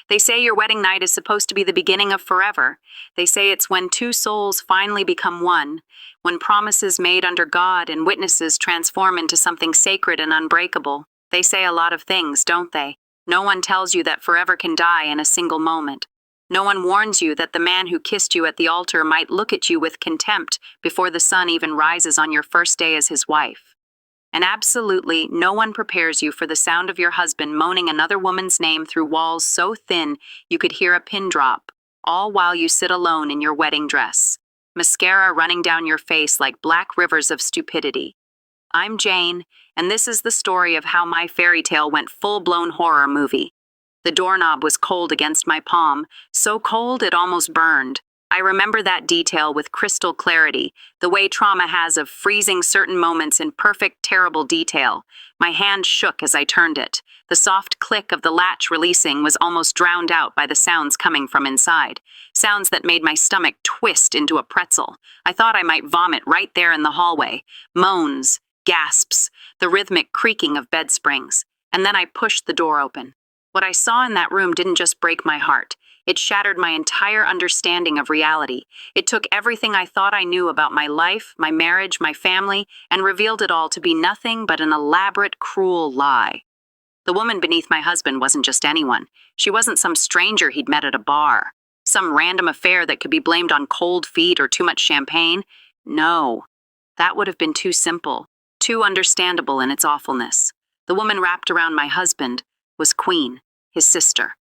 They say your wedding night is supposed to be the beginning of forever. They say it's when two souls finally become one, when promises made under God and witnesses transform into something sacred and unbreakable. They say a lot of things, don't they? No one tells you that forever can die in a single moment. No one warns you that the man who kissed you at the altar might look at you with contempt before the sun even rises on your first day as his wife. And absolutely no one prepares you for the sound of your husband moaning another woman's name through walls so thin you could hear a pin drop, all while you sit alone in your wedding dress, mascara running down your face like black rivers of stupidity. I'm Jane, and this is the story of how my fairy tale went full-blown horror movie. The doorknob was cold against my palm, so cold it almost burned. I remember that detail with crystal clarity, the way trauma has of freezing certain moments in perfect, terrible detail. My hand shook as I turned it. The soft click of the latch releasing was almost drowned out by the sounds coming from inside. Sounds that made my stomach twist into a pretzel. I thought I might vomit right there in the hallway. Moans, gasps, the rhythmic creaking of bed springs. And then I pushed the door open. What I saw in that room didn't just break my heart. It shattered my entire understanding of reality. It took everything I thought I knew about my life, my marriage, my family, and revealed it all to be nothing but an elaborate, cruel lie. The woman beneath my husband wasn't just anyone. She wasn't some stranger he'd met at a bar, some random affair that could be blamed on cold feet or too much champagne. No, that would have been too simple, too understandable in its awfulness. The woman wrapped around my husband was Queen, his sister.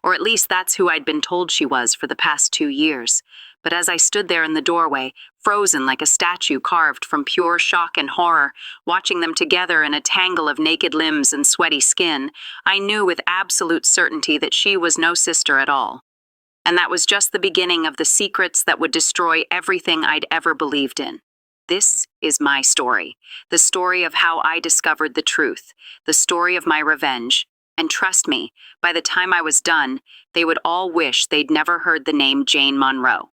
Or at least that's who I'd been told she was for the past 2 years. But as I stood there in the doorway, frozen like a statue carved from pure shock and horror, watching them together in a tangle of naked limbs and sweaty skin, I knew with absolute certainty that she was no sister at all. And that was just the beginning of the secrets that would destroy everything I'd ever believed in. This is my story, the story of how I discovered the truth, the story of my revenge. And trust me, by the time I was done, they would all wish they'd never heard the name Jane Monroe.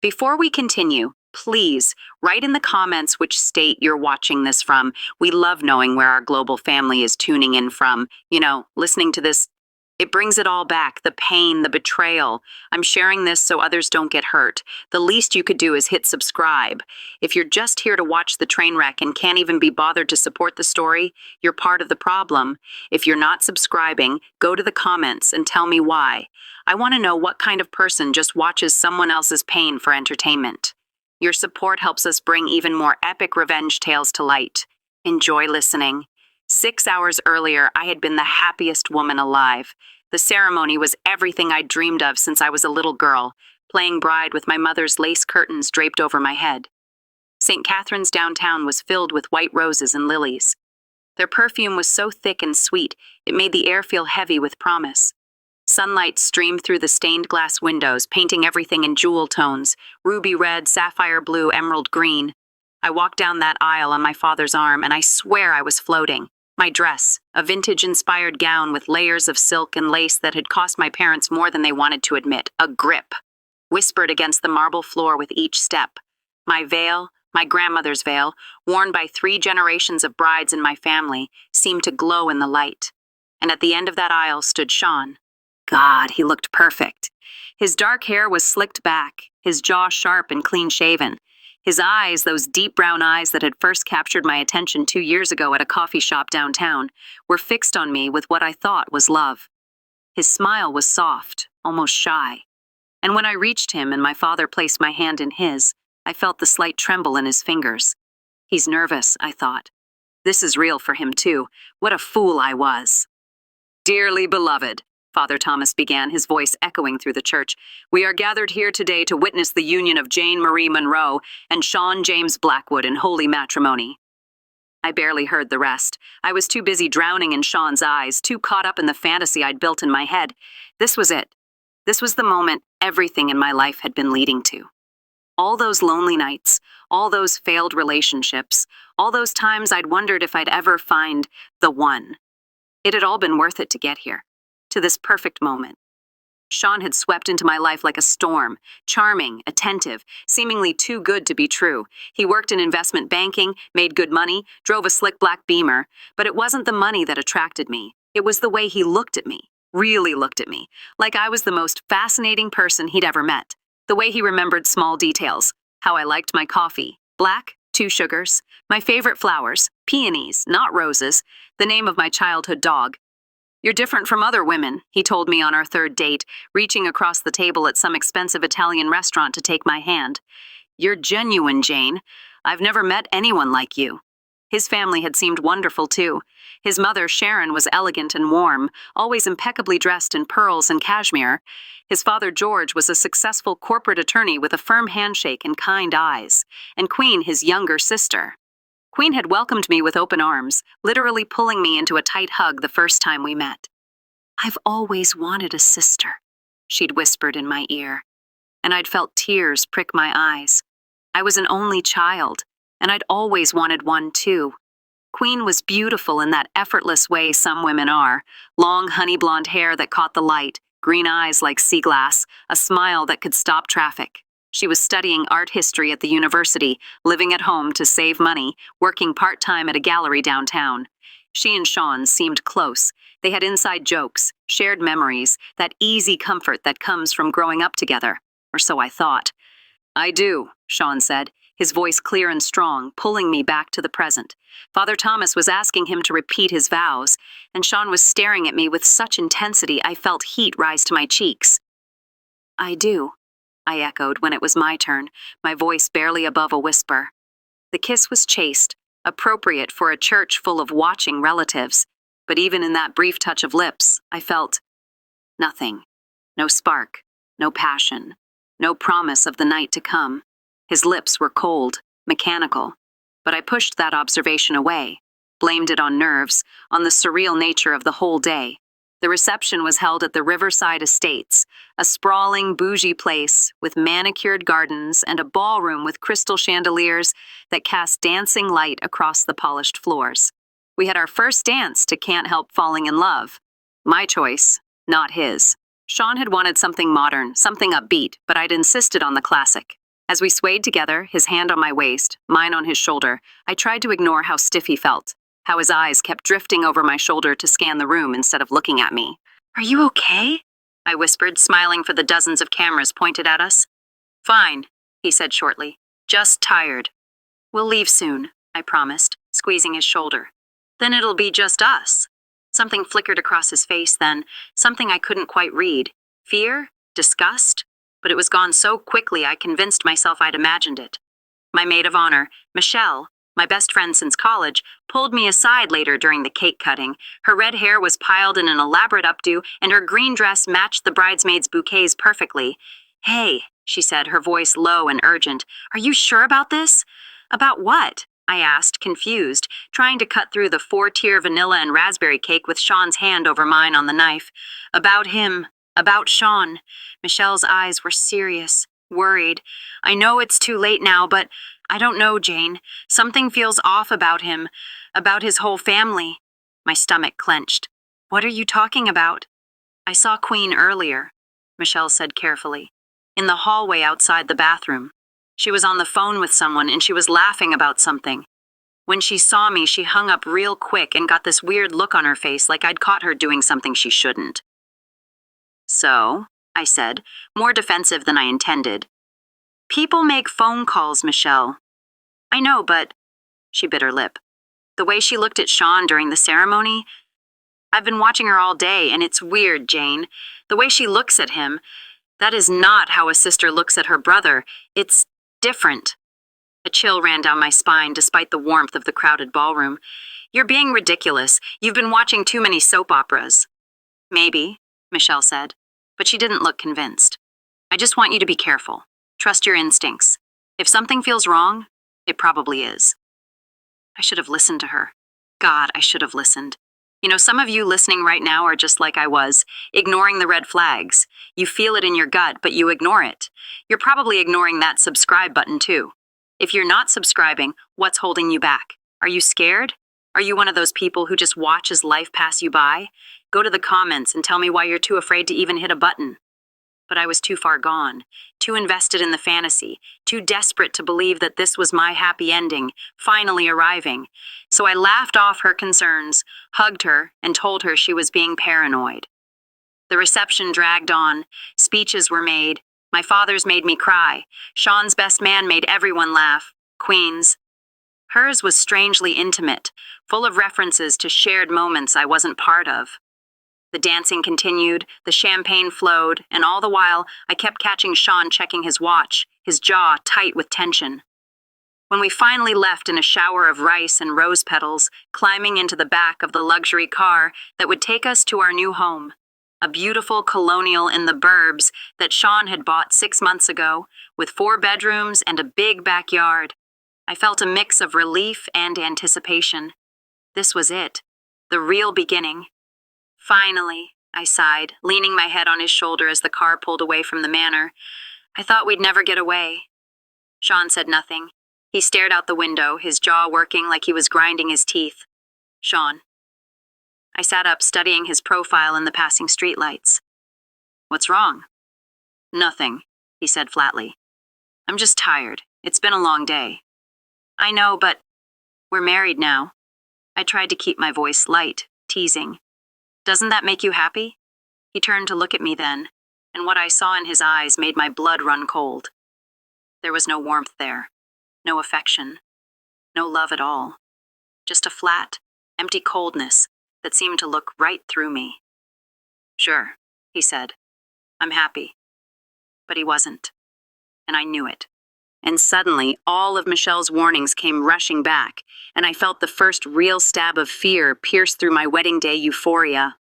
Before we continue, please write in the comments which state you're watching this from. We love knowing where our global family is tuning in from. Listening to this, it brings it all back, the pain, the betrayal. I'm sharing this so others don't get hurt. The least you could do is hit subscribe. If you're just here to watch the train wreck and can't even be bothered to support the story, you're part of the problem. If you're not subscribing, go to the comments and tell me why. I want to know what kind of person just watches someone else's pain for entertainment. Your support helps us bring even more epic revenge tales to light. Enjoy listening. 6 hours earlier, I had been the happiest woman alive. The ceremony was everything I'd dreamed of since I was a little girl, playing bride with my mother's lace curtains draped over my head. St. Catherine's downtown was filled with white roses and lilies. Their perfume was so thick and sweet, it made the air feel heavy with promise. Sunlight streamed through the stained glass windows, painting everything in jewel tones, ruby red, sapphire blue, emerald green. I walked down that aisle on my father's arm, and I swear I was floating. My dress, a vintage-inspired gown with layers of silk and lace that had cost my parents more than they wanted to admit, a grip, whispered against the marble floor with each step. My veil, my grandmother's veil, worn by 3 generations of brides in my family, seemed to glow in the light. And at the end of that aisle stood Sean. God, he looked perfect. His dark hair was slicked back, his jaw sharp and clean-shaven. His eyes, those deep brown eyes that had first captured my attention 2 years ago at a coffee shop downtown, were fixed on me with what I thought was love. His smile was soft, almost shy. And when I reached him and my father placed my hand in his, I felt the slight tremble in his fingers. He's nervous, I thought. This is real for him too. What a fool I was. Dearly beloved, Father Thomas began, his voice echoing through the church, we are gathered here today to witness the union of Jane Marie Monroe and Sean James Blackwood in holy matrimony. I barely heard the rest. I was too busy drowning in Sean's eyes, too caught up in the fantasy I'd built in my head. This was it. This was the moment everything in my life had been leading to. All those lonely nights, all those failed relationships, all those times I'd wondered if I'd ever find the one. It had all been worth it to get here. To this perfect moment. Sean had swept into my life like a storm, charming, attentive, seemingly too good to be true. He worked in investment banking, made good money, drove a slick black Beamer, but it wasn't the money that attracted me. It was the way he looked at me. really looked at me, like I was the most fascinating person he'd ever met. The way he remembered small details, how I liked my coffee, black, 2 sugars, my favorite flowers, peonies, not roses, the name of my childhood dog. You're different from other women, he told me on our third date, reaching across the table at some expensive Italian restaurant to take my hand. You're genuine, Jane. I've never met anyone like you. His family had seemed wonderful, too. His mother, Sharon, was elegant and warm, always impeccably dressed in pearls and cashmere. His father, George, was a successful corporate attorney with a firm handshake and kind eyes. And Queen, his younger sister. Queen had welcomed me with open arms, literally pulling me into a tight hug the first time we met. "I've always wanted a sister," she'd whispered in my ear. And I'd felt tears prick my eyes. I was an only child, and I'd always wanted one too. Queen was beautiful in that effortless way some women are, long honey blonde hair that caught the light, green eyes like sea glass, a smile that could stop traffic. She was studying art history at the university, living at home to save money, working part-time at a gallery downtown. She and Sean seemed close. They had inside jokes, shared memories, that easy comfort that comes from growing up together. Or so I thought. "I do," Sean said, his voice clear and strong, pulling me back to the present. Father Thomas was asking him to repeat his vows, and Sean was staring at me with such intensity I felt heat rise to my cheeks. "I do," I echoed when it was my turn, my voice barely above a whisper. The kiss was chaste, appropriate for a church full of watching relatives, but even in that brief touch of lips, I felt nothing. No spark, no passion, no promise of the night to come. His lips were cold, mechanical, but I pushed that observation away, blamed it on nerves, on the surreal nature of the whole day. The reception was held at the Riverside Estates, a sprawling, bougie place with manicured gardens and a ballroom with crystal chandeliers that cast dancing light across the polished floors. We had our first dance to Can't Help Falling in Love. My choice, not his. Sean had wanted something modern, something upbeat, but I'd insisted on the classic. As we swayed together, his hand on my waist, mine on his shoulder, I tried to ignore how stiff he felt, how his eyes kept drifting over my shoulder to scan the room instead of looking at me. "Are you okay?" I whispered, smiling for the dozens of cameras pointed at us. "Fine," he said shortly. "Just tired." "We'll leave soon," I promised, squeezing his shoulder. "Then it'll be just us." Something flickered across his face then, something I couldn't quite read. Fear? Disgust? But it was gone so quickly I convinced myself I'd imagined it. My maid of honor, Michelle, my best friend since college, pulled me aside later during the cake cutting. Her red hair was piled in an elaborate updo, and her green dress matched the bridesmaids' bouquets perfectly. "Hey," she said, her voice low and urgent, "are you sure about this?" "About what?" I asked, confused, trying to cut through the 4-tier vanilla and raspberry cake with Sean's hand over mine on the knife. "About him. About Sean." Michelle's eyes were serious, worried. "I know it's too late now, but I don't know, Jane. Something feels off about him, about his whole family." My stomach clenched. "What are you talking about?" "I saw Queen earlier," Michelle said carefully, "in the hallway outside the bathroom. She was on the phone with someone and she was laughing about something. When she saw me, she hung up real quick and got this weird look on her face like I'd caught her doing something she shouldn't." "So," I said, more defensive than I intended. "People make phone calls, Michelle." "I know, but..." She bit her lip. "The way she looked at Sean during the ceremony... I've been watching her all day, and it's weird, Jane. The way she looks at him... That is not how a sister looks at her brother. It's different." A chill ran down my spine despite the warmth of the crowded ballroom. "You're being ridiculous. You've been watching too many soap operas." "Maybe," Michelle said, but she didn't look convinced. "I just want you to be careful. Trust your instincts. If something feels wrong, it probably is." I should have listened to her. God, I should have listened. You know, some of you listening right now are just like I was, ignoring the red flags. You feel it in your gut, but you ignore it. You're probably ignoring that subscribe button too. If you're not subscribing, what's holding you back? Are you scared? Are you one of those people who just watch as life pass you by? Go to the comments and tell me why you're too afraid to even hit a button. But I was too far gone, too invested in the fantasy, too desperate to believe that this was my happy ending, finally arriving. So I laughed off her concerns, hugged her, and told her she was being paranoid. The reception dragged on. Speeches were made. My father's made me cry. Sean's best man made everyone laugh. Queen's. Hers was strangely intimate, full of references to shared moments I wasn't part of. The dancing continued, the champagne flowed, and all the while I kept catching Sean checking his watch, his jaw tight with tension. When we finally left in a shower of rice and rose petals, climbing into the back of the luxury car that would take us to our new home, a beautiful colonial in the burbs that Sean had bought 6 months ago, with 4 bedrooms and a big backyard, I felt a mix of relief and anticipation. This was it, the real beginning. Finally, I sighed, leaning my head on his shoulder as the car pulled away from the manor. I thought we'd never get away. Sean said nothing. He stared out the window, his jaw working like he was grinding his teeth. Sean. I sat up, studying his profile in the passing streetlights. What's wrong? Nothing, he said flatly. I'm just tired. It's been a long day. I know, but we're married now. I tried to keep my voice light, teasing. Doesn't that make you happy? He turned to look at me then, and what I saw in his eyes made my blood run cold. There was no warmth there, no affection, no love at all. Just a flat, empty coldness that seemed to look right through me. Sure, he said. I'm happy. But he wasn't, and I knew it. And suddenly, all of Michelle's warnings came rushing back, and I felt the first real stab of fear pierce through my wedding day euphoria.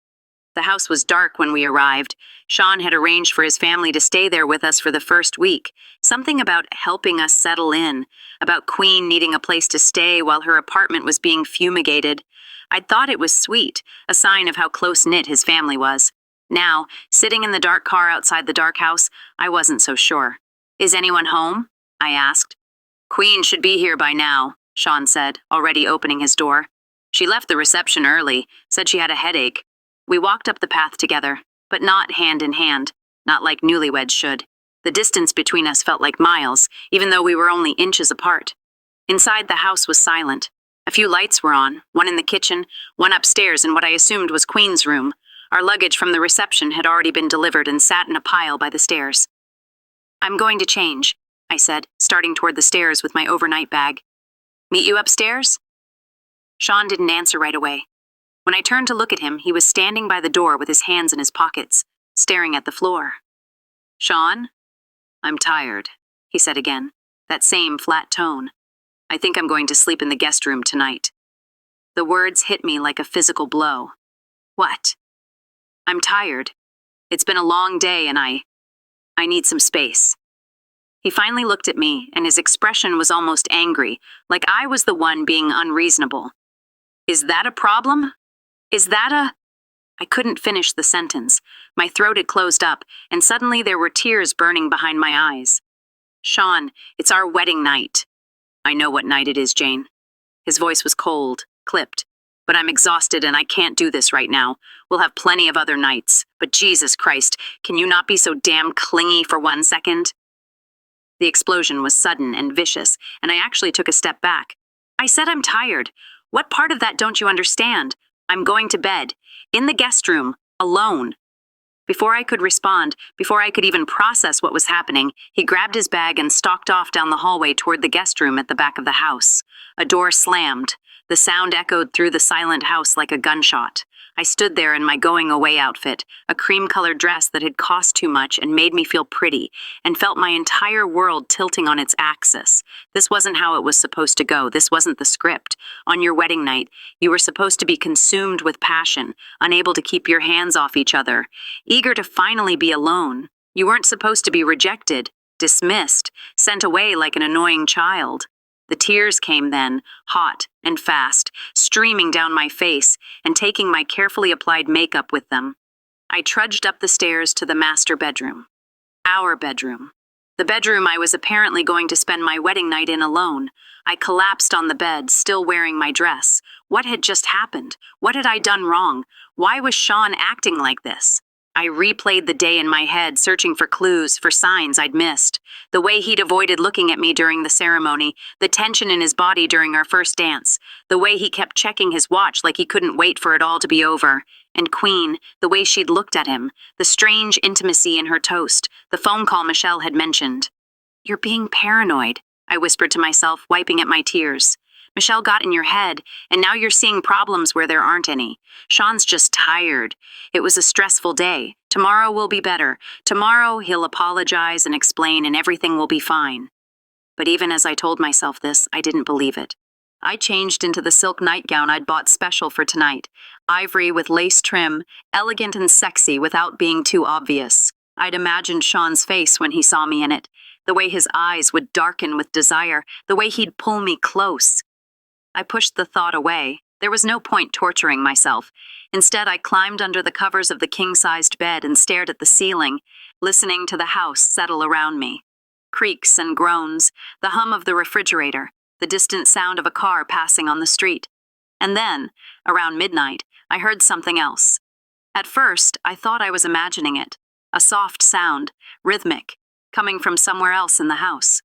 The house was dark when we arrived. Sean had arranged for his family to stay there with us for the first week. Something about helping us settle in, about Queen needing a place to stay while her apartment was being fumigated. I'd thought it was sweet, a sign of how close-knit his family was. Now, sitting in the dark car outside the dark house, I wasn't so sure. Is anyone home? I asked. Queen should be here by now, Sean said, already opening his door. She left the reception early, said she had a headache. We walked up the path together, but not hand in hand, not like newlyweds should. The distance between us felt like miles, even though we were only inches apart. Inside the house was silent. A few lights were on, one in the kitchen, one upstairs in what I assumed was Queen's room. Our luggage from the reception had already been delivered and sat in a pile by the stairs. I'm going to change, I said, starting toward the stairs with my overnight bag. Meet you upstairs? Sean didn't answer right away. When I turned to look at him, he was standing by the door with his hands in his pockets, staring at the floor. Sean? I'm tired, he said again, that same flat tone. I think I'm going to sleep in the guest room tonight. The words hit me like a physical blow. What? I'm tired. It's been a long day and I need some space. He finally looked at me, and his expression was almost angry, like I was the one being unreasonable. Is that a problem? Is that a... I couldn't finish the sentence. My throat had closed up, and suddenly there were tears burning behind my eyes. Sean, it's our wedding night. I know what night it is, Jane. His voice was cold, clipped. But I'm exhausted and I can't do this right now. We'll have plenty of other nights. But Jesus Christ, can you not be so damn clingy for 1 second? The explosion was sudden and vicious, and I actually took a step back. I said I'm tired. What part of that don't you understand? I'm going to bed. In the guest room. Alone. Before I could respond, before I could even process what was happening, he grabbed his bag and stalked off down the hallway toward the guest room at the back of the house. A door slammed. The sound echoed through the silent house like a gunshot. I stood there in my going-away outfit, a cream-colored dress that had cost too much and made me feel pretty, and felt my entire world tilting on its axis. This wasn't how it was supposed to go. This wasn't the script. On your wedding night, you were supposed to be consumed with passion, unable to keep your hands off each other, eager to finally be alone. You weren't supposed to be rejected, dismissed, sent away like an annoying child. The tears came then, hot and fast, streaming down my face and taking my carefully applied makeup with them. I trudged up the stairs to the master bedroom. Our bedroom. The bedroom I was apparently going to spend my wedding night in alone. I collapsed on the bed, still wearing my dress. What had just happened? What had I done wrong? Why was Sean acting like this? I replayed the day in my head, searching for clues, for signs I'd missed. The way he'd avoided looking at me during the ceremony, the tension in his body during our first dance, the way he kept checking his watch like he couldn't wait for it all to be over. And Queen, the way she'd looked at him, the strange intimacy in her toast, the phone call Michelle had mentioned. "You're being paranoid," I whispered to myself, wiping at my tears. "Michelle got in your head, and now you're seeing problems where there aren't any. Sean's just tired. It was a stressful day. Tomorrow will be better. Tomorrow he'll apologize and explain, and everything will be fine." But even as I told myself this, I didn't believe it. I changed into the silk nightgown I'd bought special for tonight, ivory with lace trim, elegant and sexy without being too obvious. I'd imagined Sean's face when he saw me in it, the way his eyes would darken with desire, the way he'd pull me close. I pushed the thought away. There was no point torturing myself. Instead, I climbed under the covers of the king-sized bed and stared at the ceiling, listening to the house settle around me. Creaks and groans, the hum of the refrigerator, the distant sound of a car passing on the street. And then, around midnight, I heard something else. At first, I thought I was imagining it. A soft sound, rhythmic, coming from somewhere else in the house.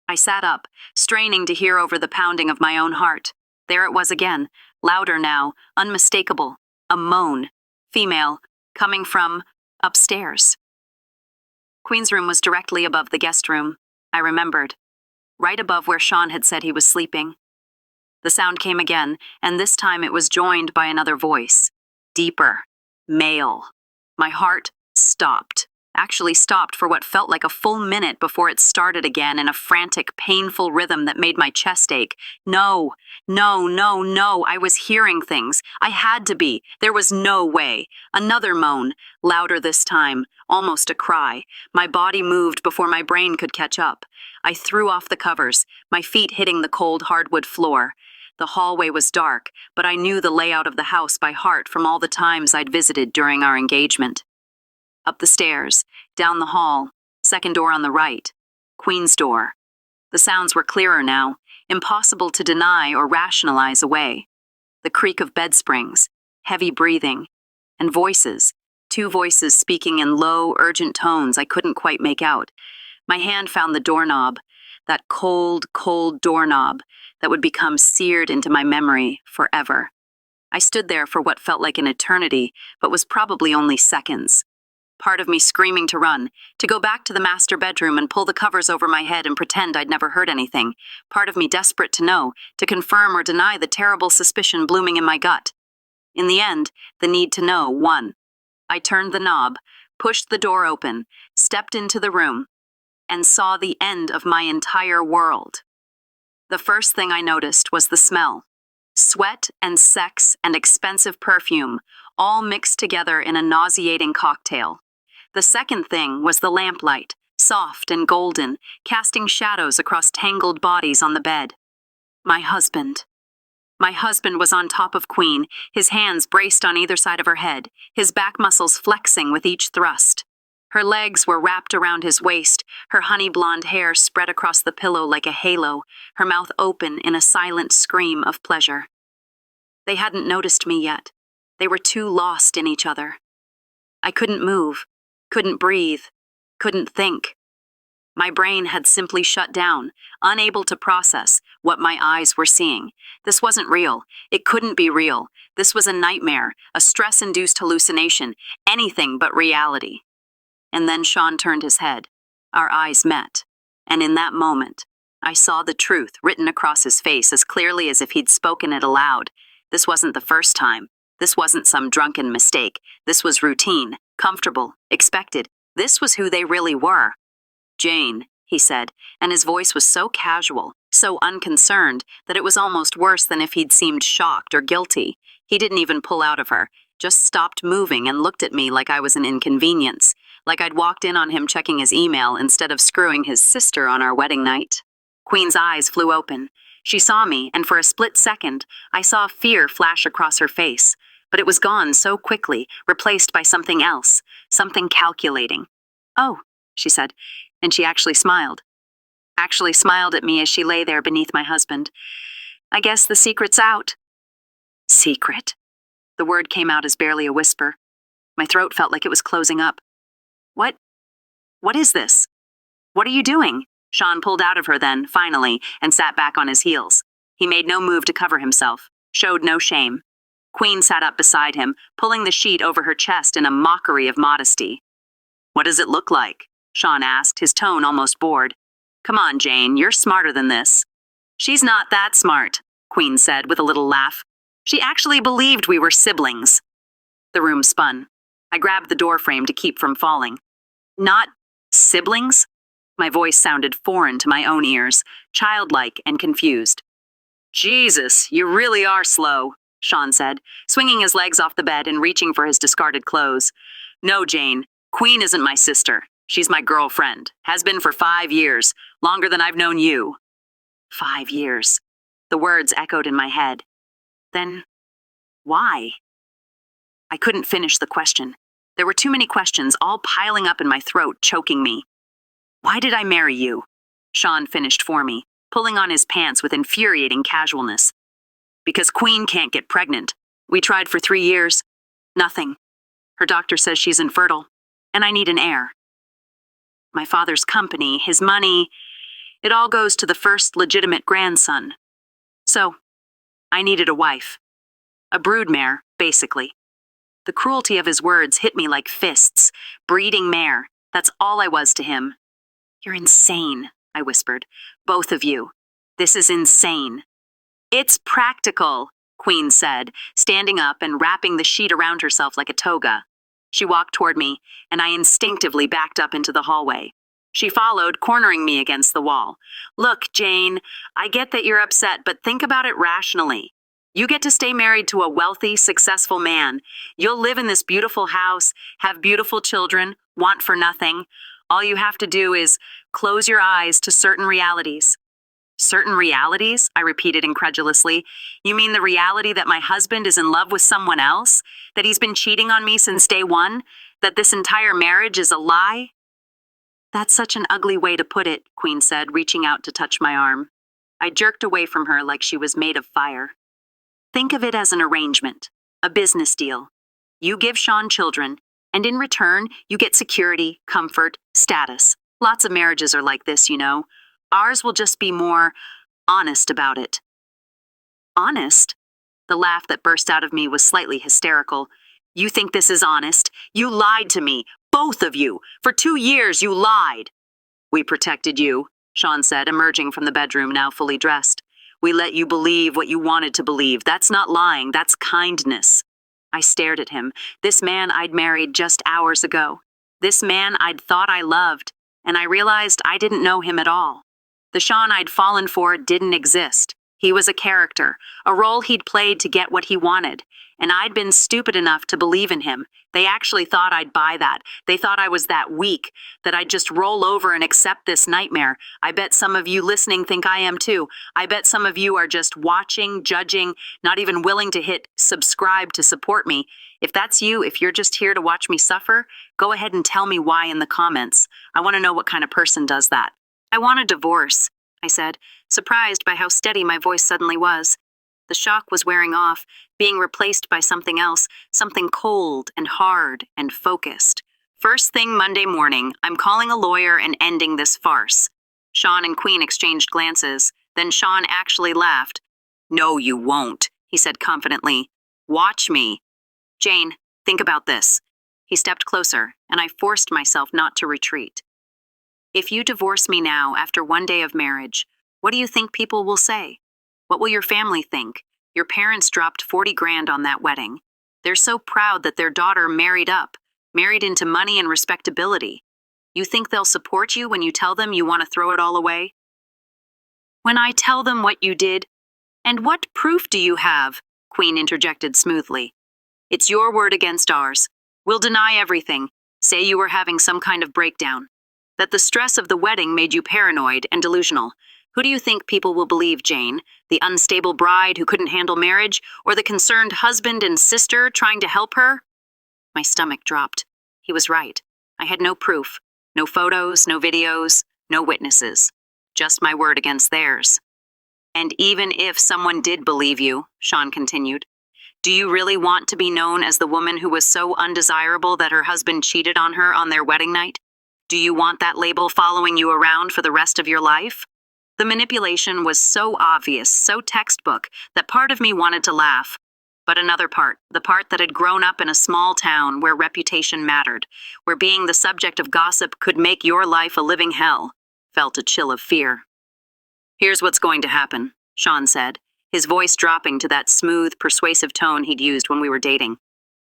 I sat up, straining to hear over the pounding of my own heart. There it was again, louder now, unmistakable. A moan, female, coming from upstairs. Queen's room was directly above the guest room, I remembered, right above where Sean had said he was sleeping. The sound came again, and this time it was joined by another voice. Deeper. Male. My heart stopped. Actually stopped for what felt like a full minute before it started again in a frantic, painful rhythm that made my chest ache. No, no, no, no, I was hearing things. I had to be. There was no way. Another moan, louder this time, almost a cry. My body moved before my brain could catch up. I threw off the covers, my feet hitting the cold hardwood floor. The hallway was dark, but I knew the layout of the house by heart from all the times I'd visited during our engagement. Up the stairs, down the hall, second door on the right, Queen's door. The sounds were clearer now, impossible to deny or rationalize away. The creak of bed springs, heavy breathing, and voices, two voices speaking in low, urgent tones I couldn't quite make out. My hand found the doorknob, that cold, cold doorknob that would become seared into my memory forever. I stood there for what felt like an eternity, but was probably only seconds. Part of me screaming to run, to go back to the master bedroom and pull the covers over my head and pretend I'd never heard anything. Part of me desperate to know, to confirm or deny the terrible suspicion blooming in my gut. In the end, the need to know won. I turned the knob, pushed the door open, stepped into the room, and saw the end of my entire world. The first thing I noticed was the smell. Sweat and sex and expensive perfume, all mixed together in a nauseating cocktail. The second thing was the lamplight, soft and golden, casting shadows across tangled bodies on the bed. My husband. My husband was on top of Queen, his hands braced on either side of her head, his back muscles flexing with each thrust. Her legs were wrapped around his waist, her honey blonde hair spread across the pillow like a halo, her mouth open in a silent scream of pleasure. They hadn't noticed me yet. They were too lost in each other. I couldn't move, couldn't breathe, couldn't think. My brain had simply shut down, unable to process what my eyes were seeing. This wasn't real. It couldn't be real. This was a nightmare, a stress-induced hallucination, anything but reality. And then Sean turned his head. Our eyes met. And in that moment, I saw the truth written across his face as clearly as if he'd spoken it aloud. This wasn't the first time. This wasn't some drunken mistake. This was routine, comfortable, expected. This was who they really were. "Jane," he said, and his voice was so casual, so unconcerned, that it was almost worse than if he'd seemed shocked or guilty. He didn't even pull out of her, just stopped moving and looked at me like I was an inconvenience, like I'd walked in on him checking his email instead of screwing his sister on our wedding night. Queen's eyes flew open. She saw me, and for a split second, I saw fear flash across her face, but it was gone so quickly, replaced by something else, something calculating. "Oh," she said, and she actually smiled. Actually smiled at me as she lay there beneath my husband. "I guess the secret's out." Secret. The word came out as barely a whisper. My throat felt like it was closing up. What is this? What are you doing?" Sean pulled out of her then, finally, and sat back on his heels. He made no move to cover himself, showed no shame. Queen sat up beside him, pulling the sheet over her chest in a mockery of modesty. "What does it look like?" Sean asked, his tone almost bored. "Come on, Jane, you're smarter than this." "She's not that smart," Queen said with a little laugh. "She actually believed we were siblings." The room spun. I grabbed the doorframe to keep from falling. "Not siblings?" My voice sounded foreign to my own ears, childlike and confused. "Jesus, you really are slow," Sean said, swinging his legs off the bed and reaching for his discarded clothes. "No, Jane, Queen isn't my sister. She's my girlfriend. Has been for 5 years, longer than I've known you." 5 years. The words echoed in my head. Then, why? I couldn't finish the question. There were too many questions, all piling up in my throat, choking me. "Why did I marry you?" Sean finished for me, pulling on his pants with infuriating casualness. "Because Queen can't get pregnant. We tried for 3 years. Nothing. Her doctor says she's infertile, and I need an heir. My father's company, his money, it all goes to the first legitimate grandson. So, I needed a wife. A broodmare, basically." The cruelty of his words hit me like fists. Breeding mare. That's all I was to him. "You're insane," I whispered. "Both of you. This is insane." "It's practical," Queen said, standing up and wrapping the sheet around herself like a toga. She walked toward me, and I instinctively backed up into the hallway. She followed, cornering me against the wall. "Look, Jane, I get that you're upset, but think about it rationally. You get to stay married to a wealthy, successful man. You'll live in this beautiful house, have beautiful children, want for nothing. All you have to do is close your eyes to certain realities." "Certain realities?" I repeated incredulously. "You mean the reality that my husband is in love with someone else? That he's been cheating on me since day one? That this entire marriage is a lie?" "That's such an ugly way to put it," Queen said, reaching out to touch my arm. I jerked away from her like she was made of fire. "Think of it as an arrangement, a business deal. You give Sean children, and in return, you get security, comfort, status. Lots of marriages are like this, you know. Ours will just be more honest about it." "Honest?" The laugh that burst out of me was slightly hysterical. "You think this is honest? You lied to me, both of you. For 2 years, you lied." "We protected you," Sean said, emerging from the bedroom, now fully dressed. "We let you believe what you wanted to believe. That's not lying, that's kindness." I stared at him, this man I'd married just hours ago. This man I'd thought I loved, and I realized I didn't know him at all. The Sean I'd fallen for didn't exist. He was a character, a role he'd played to get what he wanted, and I'd been stupid enough to believe in him. They actually thought I'd buy that. They thought I was that weak, that I'd just roll over and accept this nightmare. I bet some of you listening think I am too. I bet some of you are just watching, judging, not even willing to hit subscribe to support me. If that's you, if you're just here to watch me suffer, go ahead and tell me why in the comments. I want to know what kind of person does that. "I want a divorce," I said, surprised by how steady my voice suddenly was. The shock was wearing off, being replaced by something else, something cold and hard and focused. "First thing Monday morning, I'm calling a lawyer and ending this farce." Sean and Queen exchanged glances. Then Sean actually laughed. "No, you won't," he said confidently. "Watch me." "Jane, think about this." He stepped closer, and I forced myself not to retreat. "If you divorce me now after 1 day of marriage, what do you think people will say? What will your family think? Your parents dropped 40 grand on that wedding. They're so proud that their daughter married up, married into money and respectability. You think they'll support you when you tell them you want to throw it all away?" "When I tell them what you did? And what proof do you have?" Queen interjected smoothly. "It's your word against ours. We'll deny everything. Say you were having some kind of breakdown. That the stress of the wedding made you paranoid and delusional. Who do you think people will believe, Jane? The unstable bride who couldn't handle marriage, or the concerned husband and sister trying to help her?" My stomach dropped. He was right. I had no proof. No photos, no videos, no witnesses. Just my word against theirs. "And even if someone did believe you," Sean continued, "do you really want to be known as the woman who was so undesirable that her husband cheated on her on their wedding night? Do you want that label following you around for the rest of your life?" The manipulation was so obvious, so textbook, that part of me wanted to laugh. But another part, the part that had grown up in a small town where reputation mattered, where being the subject of gossip could make your life a living hell, felt a chill of fear. "Here's what's going to happen," Sean said, his voice dropping to that smooth, persuasive tone he'd used when we were dating.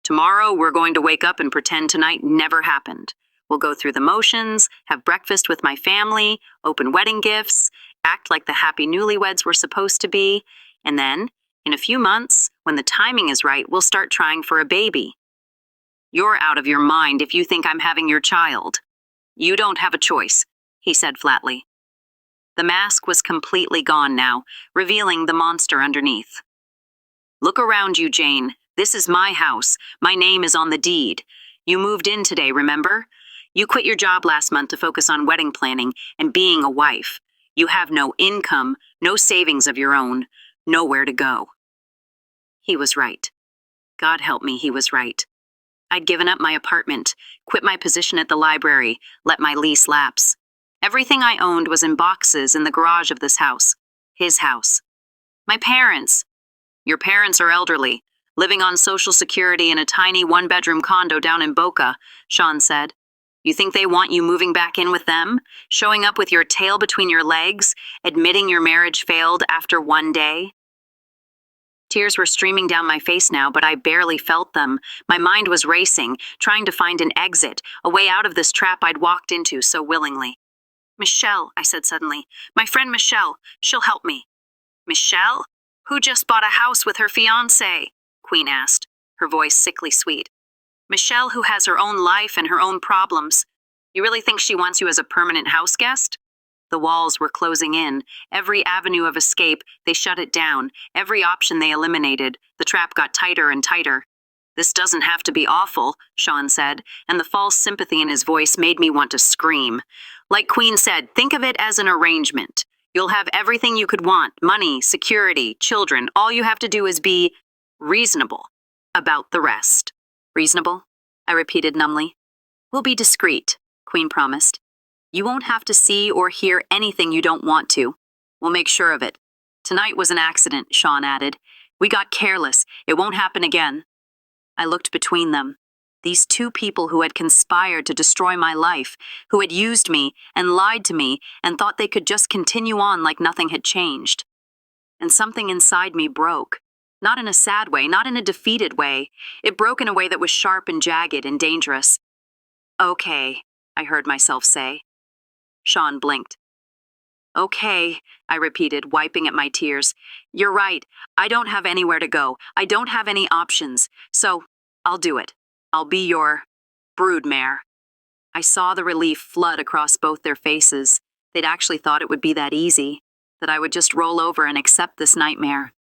"Tomorrow, we're going to wake up and pretend tonight never happened. We'll go through the motions, have breakfast with my family, open wedding gifts, act like the happy newlyweds we're supposed to be, and then, in a few months, when the timing is right, we'll start trying for a baby. You're out of your mind if you think I'm having your child. You don't have a choice," he said flatly. The mask was completely gone now, revealing the monster underneath. "Look around you, Jane. This is my house. My name is on the deed. You moved in today, remember? You quit your job last month to focus on wedding planning and being a wife. You have no income, no savings of your own, nowhere to go." He was right. God help me, he was right. I'd given up my apartment, quit my position at the library, let my lease lapse. Everything I owned was in boxes in the garage of this house. His house. My parents. "Your parents are elderly, living on Social Security in a tiny one-bedroom condo down in Boca," Sean said. "You think they want you moving back in with them? Showing up with your tail between your legs? Admitting your marriage failed after one day?" Tears were streaming down my face now, but I barely felt them. My mind was racing, trying to find an exit, a way out of this trap I'd walked into so willingly. "Michelle," I said suddenly. "My friend Michelle. She'll help me." "Michelle? Who just bought a house with her fiancé?" Queen asked, her voice sickly sweet. "Michelle, who has her own life and her own problems. You really think she wants you as a permanent house guest?" The walls were closing in. Every avenue of escape, they shut it down. Every option they eliminated. The trap got tighter and tighter. "This doesn't have to be awful," Sean said, and the false sympathy in his voice made me want to scream. "Like Queen said, think of it as an arrangement. You'll have everything you could want, money, security, children. All you have to do is be reasonable about the rest." "Reasonable?" I repeated numbly. "We'll be discreet," Queen promised. "You won't have to see or hear anything you don't want to. We'll make sure of it. Tonight was an accident," Sean added. "We got careless. It won't happen again." I looked between them. These two people who had conspired to destroy my life, who had used me and lied to me and thought they could just continue on like nothing had changed. And something inside me broke. Not in a sad way, not in a defeated way. It broke in a way that was sharp and jagged and dangerous. "Okay," I heard myself say. Sean blinked. "Okay," I repeated, wiping at my tears. "You're right. I don't have anywhere to go. I don't have any options. So, I'll do it. I'll be your broodmare." I saw the relief flood across both their faces. They'd actually thought it would be that easy, that I would just roll over and accept this nightmare.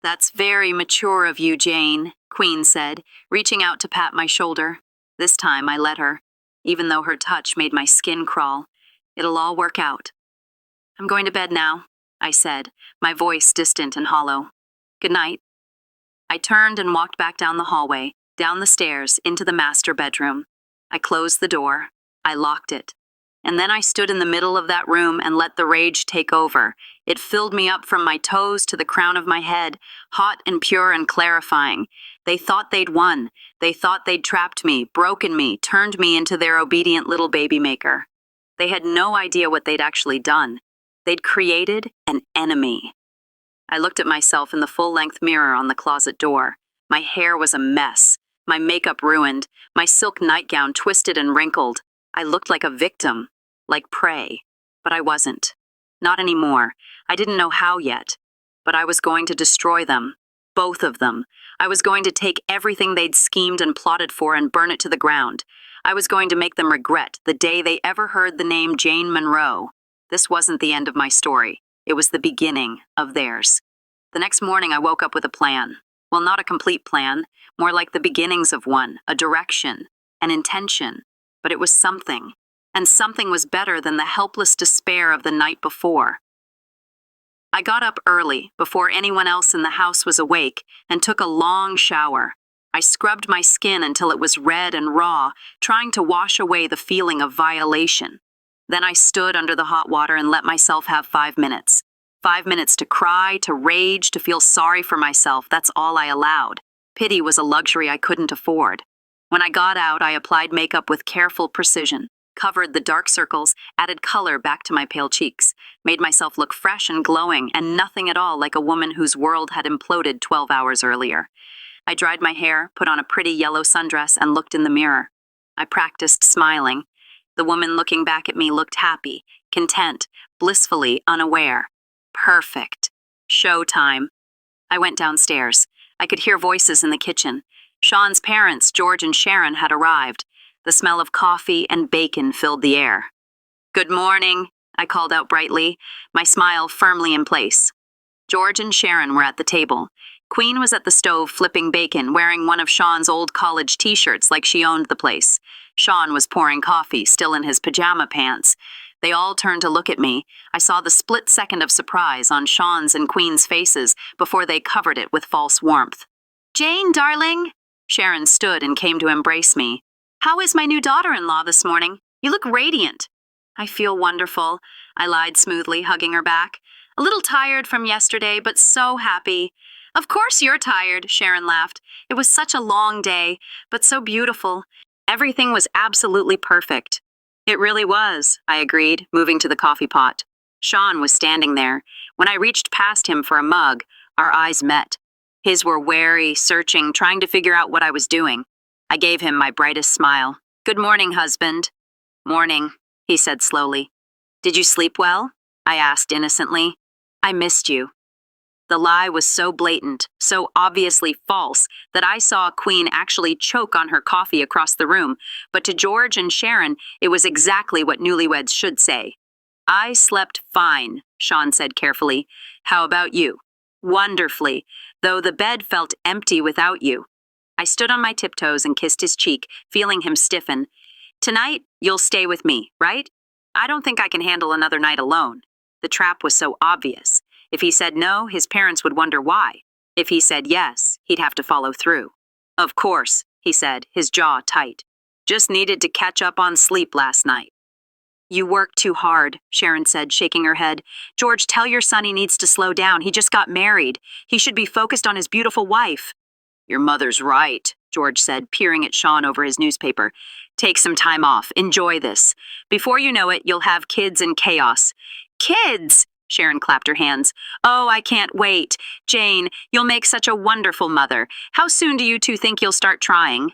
"That's very mature of you, Jane," Queen said, reaching out to pat my shoulder. This time I let her, even though her touch made my skin crawl. "It'll all work out." "I'm going to bed now," I said, my voice distant and hollow. "Good night." I turned and walked back down the hallway, down the stairs, into the master bedroom. I closed the door. I locked it. And then I stood in the middle of that room and let the rage take over. It filled me up from my toes to the crown of my head, hot and pure and clarifying. They thought they'd won. They thought they'd trapped me, broken me, turned me into their obedient little baby maker. They had no idea what they'd actually done. They'd created an enemy. I looked at myself in the full-length mirror on the closet door. My hair was a mess, my makeup ruined, my silk nightgown twisted and wrinkled. I looked like a victim, like prey, but I wasn't. Not anymore. I didn't know how yet, but I was going to destroy them, both of them. I was going to take everything they'd schemed and plotted for and burn it to the ground. I was going to make them regret the day they ever heard the name Jane Monroe. This wasn't the end of my story. It was the beginning of theirs. The next morning I woke up with a plan. Well, not a complete plan, more like the beginnings of one, a direction, an intention. But it was something, and something was better than the helpless despair of the night before. I got up early, before anyone else in the house was awake, and took a long shower. I scrubbed my skin until it was red and raw, trying to wash away the feeling of violation. Then I stood under the hot water and let myself have 5 minutes. 5 minutes to cry, to rage, to feel sorry for myself. That's all I allowed. Pity was a luxury I couldn't afford. When I got out, I applied makeup with careful precision, covered the dark circles, added color back to my pale cheeks, made myself look fresh and glowing and nothing at all like a woman whose world had imploded 12 hours earlier. I dried my hair, put on a pretty yellow sundress, and looked in the mirror. I practiced smiling. The woman looking back at me looked happy, content, blissfully unaware. Perfect. Showtime. I went downstairs. I could hear voices in the kitchen. Sean's parents, George and Sharon, had arrived. The smell of coffee and bacon filled the air. "Good morning," I called out brightly, my smile firmly in place. George and Sharon were at the table. Queen was at the stove flipping bacon, wearing one of Sean's old college t-shirts like she owned the place. Sean was pouring coffee, still in his pajama pants. They all turned to look at me. I saw the split second of surprise on Sean's and Queen's faces before they covered it with false warmth. "Jane, darling!" Sharon stood and came to embrace me. "How is my new daughter-in-law this morning? You look radiant." "I feel wonderful," I lied smoothly, hugging her back. "A little tired from yesterday, but so happy." "Of course you're tired," Sharon laughed. "It was such a long day, but so beautiful. Everything was absolutely perfect." "It really was," I agreed, moving to the coffee pot. Sean was standing there. When I reached past him for a mug, our eyes met. His were wary, searching, trying to figure out what I was doing. I gave him my brightest smile. "Good morning, husband." "Morning," he said slowly. "Did you sleep well?" I asked innocently. "I missed you." The lie was so blatant, so obviously false, that I saw Queen actually choke on her coffee across the room, but to George and Sharon, it was exactly what newlyweds should say. "I slept fine," Sean said carefully. "How about you?" "Wonderfully, though the bed felt empty without you." I stood on my tiptoes and kissed his cheek, feeling him stiffen. "Tonight, you'll stay with me, right? I don't think I can handle another night alone." The trap was so obvious. If he said no, his parents would wonder why. If he said yes, he'd have to follow through. "Of course," he said, his jaw tight. "Just needed to catch up on sleep last night." "You work too hard," Sharon said, shaking her head. "George, tell your son he needs to slow down. He just got married. He should be focused on his beautiful wife." "Your mother's right," George said, peering at Sean over his newspaper. "Take some time off. Enjoy this. Before you know it, you'll have kids and chaos." "Kids!" Sharon clapped her hands. "Oh, I can't wait. Jane, you'll make such a wonderful mother. How soon do you two think you'll start trying?"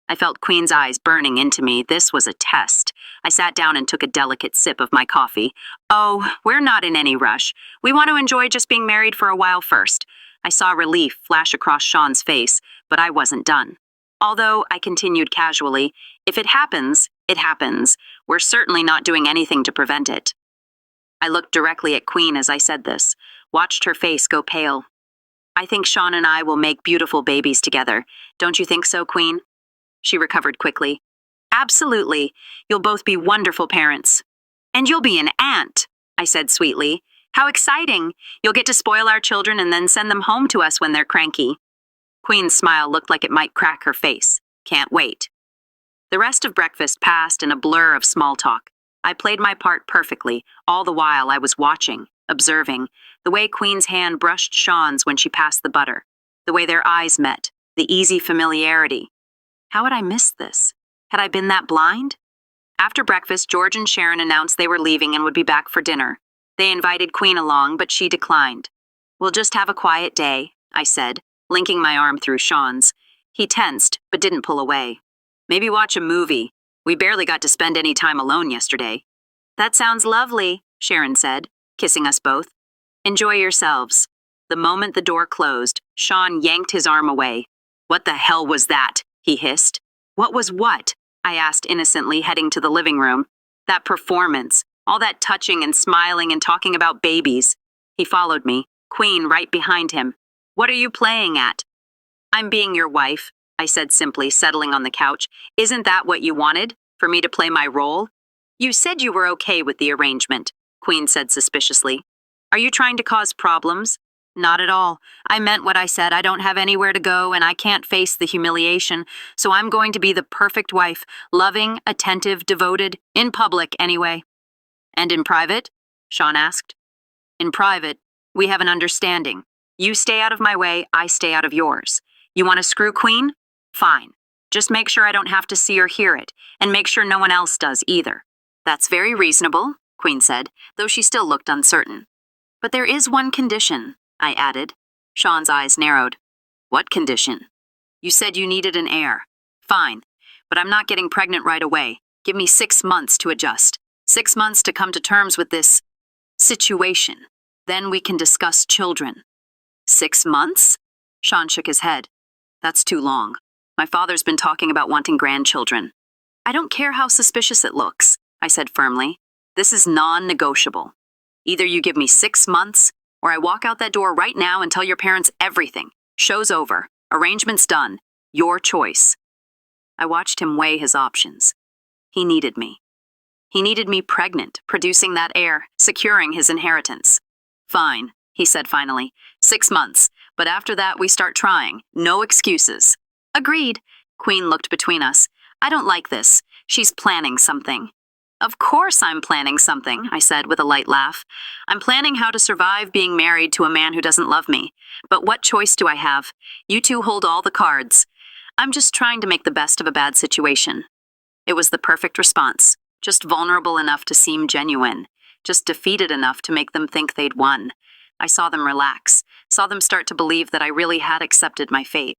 I felt Queen's eyes burning into me. This was a test. I sat down and took a delicate sip of my coffee. "Oh, we're not in any rush. We want to enjoy just being married for a while first." I saw relief flash across Sean's face, but I wasn't done. Although, I continued casually, "If it happens, it happens. We're certainly not doing anything to prevent it." I looked directly at Queen as I said this, watched her face go pale. "I think Sean and I will make beautiful babies together. Don't you think so, Queen?" She recovered quickly. "Absolutely. You'll both be wonderful parents." "And you'll be an aunt," I said sweetly. "How exciting. You'll get to spoil our children and then send them home to us when they're cranky." Queen's smile looked like it might crack her face. "Can't wait." The rest of breakfast passed in a blur of small talk. I played my part perfectly, all the while I was watching, observing, the way Queen's hand brushed Sean's when she passed the butter, the way their eyes met, the easy familiarity. How had I missed this? Had I been that blind? After breakfast, George and Sharon announced they were leaving and would be back for dinner. They invited Queen along, but she declined. "We'll just have a quiet day," I said, linking my arm through Sean's. He tensed, but didn't pull away. "Maybe watch a movie. We barely got to spend any time alone yesterday." "That sounds lovely," Sharon said, kissing us both. "Enjoy yourselves." The moment the door closed, Sean yanked his arm away. "What the hell was that?" he hissed. "What was what?" I asked innocently, heading to the living room. "That performance. All that touching and smiling and talking about babies." He followed me, Queen right behind him. "What are you playing at?" "I'm being your wife," I said simply, settling on the couch. "Isn't that what you wanted? For me to play my role?" "You said you were okay with the arrangement," Queen said suspiciously. "Are you trying to cause problems?" "Not at all. I meant what I said. I don't have anywhere to go and I can't face the humiliation, so I'm going to be the perfect wife, loving, attentive, devoted, in public anyway." "And in private?" Sean asked. "In private, we have an understanding. You stay out of my way, I stay out of yours. You want to screw Queen? Fine. Just make sure I don't have to see or hear it, and make sure no one else does either. That's very reasonable, Queen said, though she still looked uncertain. But there is one condition, I added. Sean's eyes narrowed. What condition? You said you needed an heir. Fine, but I'm not getting pregnant right away. Give me 6 months to adjust. 6 months to come to terms with this situation. Then we can discuss children. 6 months? Sean shook his head. That's too long. My father's been talking about wanting grandchildren. I don't care how suspicious it looks, I said firmly. This is non-negotiable. Either you give me 6 months, or I walk out that door right now and tell your parents everything. Show's over. Arrangement's done. Your choice. I watched him weigh his options. He needed me. He needed me pregnant, producing that heir, securing his inheritance. Fine, he said finally. 6 months, but after that we start trying. No excuses. Agreed. Queen looked between us. I don't like this. She's planning something. Of course I'm planning something, I said with a light laugh. I'm planning how to survive being married to a man who doesn't love me. But what choice do I have? You two hold all the cards. I'm just trying to make the best of a bad situation. It was the perfect response. Just vulnerable enough to seem genuine. Just defeated enough to make them think they'd won. I saw them relax. Saw them start to believe that I really had accepted my fate.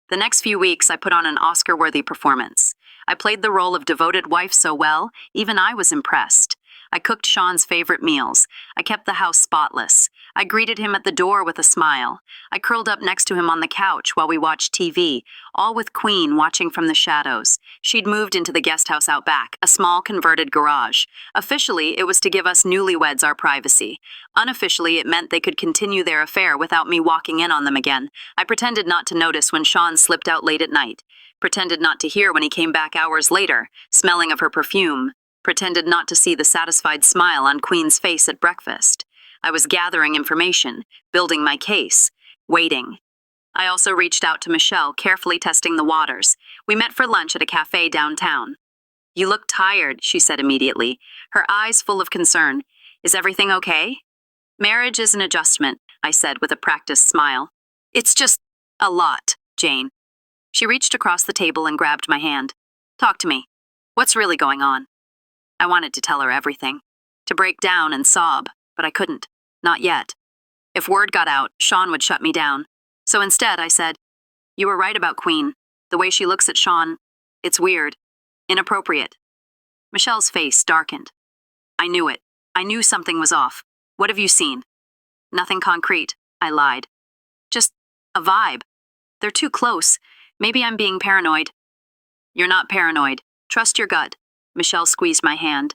The next few weeks, I put on an Oscar-worthy performance. I played the role of devoted wife so well, even I was impressed. I cooked Sean's favorite meals. I kept the house spotless. I greeted him at the door with a smile. I curled up next to him on the couch while we watched TV, all with Queen watching from the shadows. She'd moved into the guest house out back, a small converted garage. Officially, it was to give us newlyweds our privacy. Unofficially, it meant they could continue their affair without me walking in on them again. I pretended not to notice when Sean slipped out late at night. Pretended not to hear when he came back hours later, smelling of her perfume. Pretended not to see the satisfied smile on Queen's face at breakfast. I was gathering information, building my case, waiting. I also reached out to Michelle, carefully testing the waters. We met for lunch at a cafe downtown. You look tired, she said immediately, her eyes full of concern. Is everything okay? Marriage is an adjustment, I said with a practiced smile. It's just a lot, Jane. She reached across the table and grabbed my hand. Talk to me. What's really going on? I wanted to tell her everything, to break down and sob, but I couldn't. Not yet. If word got out, Sean would shut me down. So instead, I said, You were right about Queen. The way she looks at Sean, it's weird. Inappropriate. Michelle's face darkened. I knew it. I knew something was off. What have you seen? Nothing concrete, I lied. Just a vibe. They're too close. Maybe I'm being paranoid. You're not paranoid. Trust your gut. Michelle squeezed my hand.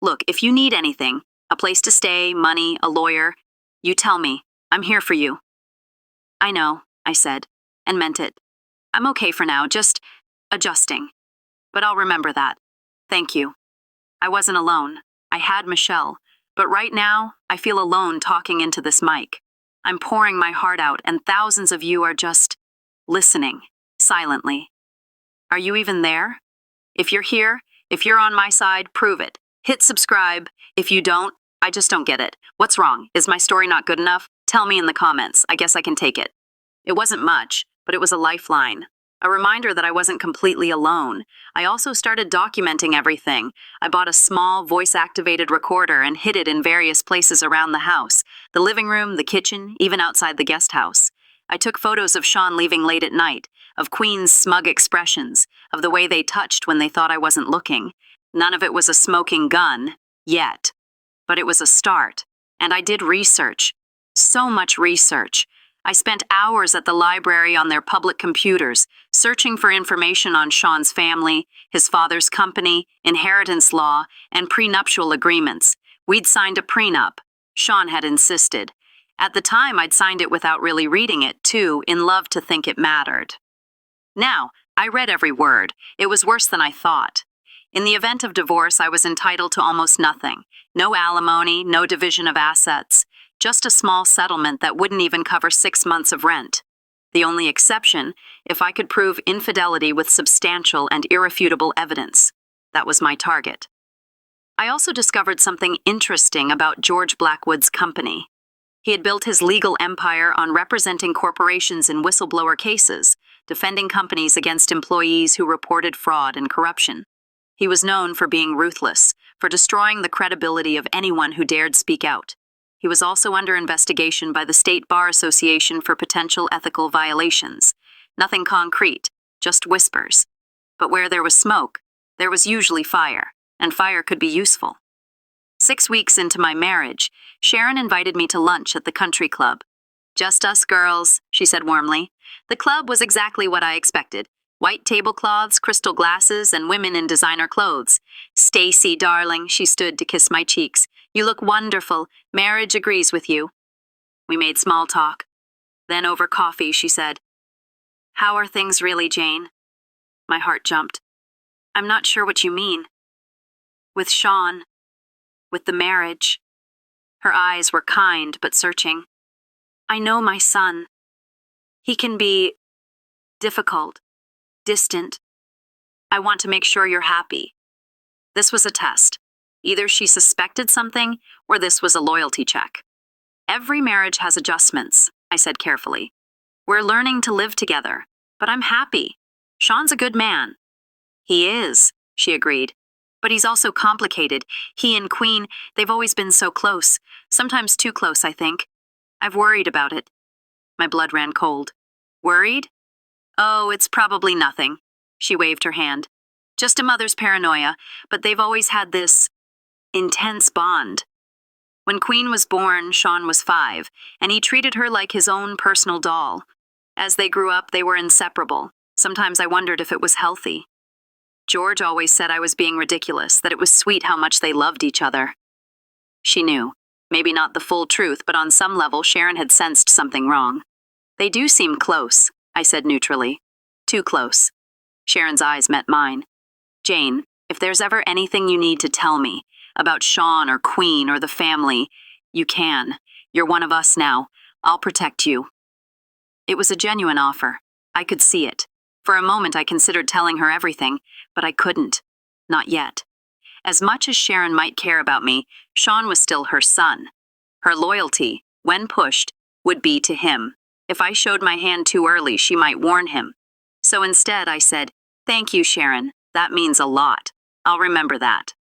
Look, if you need anything, a place to stay, money, a lawyer, you tell me. I'm here for you. I know, I said, and meant it. I'm okay for now, just adjusting. But I'll remember that. Thank you. I wasn't alone. I had Michelle. But right now, I feel alone talking into this mic. I'm pouring my heart out, and thousands of you are just listening, silently. Are you even there? If you're here, if you're on my side, prove it. Hit subscribe. If you don't, I just don't get it. What's wrong? Is my story not good enough? Tell me in the comments. I guess I can take it. It wasn't much, but it was a lifeline. A reminder that I wasn't completely alone. I also started documenting everything. I bought a small voice-activated recorder and hid it in various places around the house. The living room, the kitchen, even outside the guest house. I took photos of Sean leaving late at night, of Queen's smug expressions, of the way they touched when they thought I wasn't looking. None of it was a smoking gun, yet. But it was a start. And I did research. So much research. I spent hours at the library on their public computers, searching for information on Sean's family, his father's company, inheritance law, and prenuptial agreements. We'd signed a prenup. Sean had insisted. At the time, I'd signed it without really reading it, too, in love to think it mattered. Now, I read every word. It was worse than I thought. In the event of divorce, I was entitled to almost nothing. No alimony, no division of assets. Just a small settlement that wouldn't even cover 6 months of rent. The only exception, if I could prove infidelity with substantial and irrefutable evidence. That was my target. I also discovered something interesting about George Blackwood's company. He had built his legal empire on representing corporations in whistleblower cases, defending companies against employees who reported fraud and corruption. He was known for being ruthless, for destroying the credibility of anyone who dared speak out. He was also under investigation by the State Bar Association for potential ethical violations. Nothing concrete, just whispers. But where there was smoke, there was usually fire, and fire could be useful. 6 weeks into my marriage, Sharon invited me to lunch at the country club. "Just us girls," she said warmly. The club was exactly what I expected. White tablecloths, crystal glasses, and women in designer clothes. "Stacy, darling," she stood to kiss my cheeks. "You look wonderful. Marriage agrees with you." We made small talk. Then over coffee, she said, "How are things really, Jane?" My heart jumped. "I'm not sure what you mean." "With Sean. With the marriage." Her eyes were kind but searching. "I know my son. He can be difficult, distant. I want to make sure you're happy." This was a test. Either she suspected something, or this was a loyalty check. "Every marriage has adjustments," I said carefully. "We're learning to live together, but I'm happy. Sean's a good man." "He is," she agreed. "But he's also complicated. He and Queen, they've always been so close. Sometimes too close, I think. I've worried about it." My blood ran cold. "Worried?" "Oh, it's probably nothing." She waved her hand. "Just a mother's paranoia, but they've always had this intense bond. When Queen was born, Sean was 5, and he treated her like his own personal doll. As they grew up, they were inseparable. Sometimes I wondered if it was healthy. George always said I was being ridiculous, that it was sweet how much they loved each other." She knew. Maybe not the full truth, but on some level Sharon had sensed something wrong. "They do seem close," I said neutrally. "Too close." Sharon's eyes met mine. "Jane, if there's ever anything you need to tell me, about Sean or Queen or the family, you can. You're one of us now. I'll protect you." It was a genuine offer. I could see it. For a moment I considered telling her everything, but I couldn't. Not yet. As much as Sharon might care about me, Sean was still her son. Her loyalty, when pushed, would be to him. If I showed my hand too early, she might warn him. So instead I said, "Thank you, Sharon. That means a lot. I'll remember that."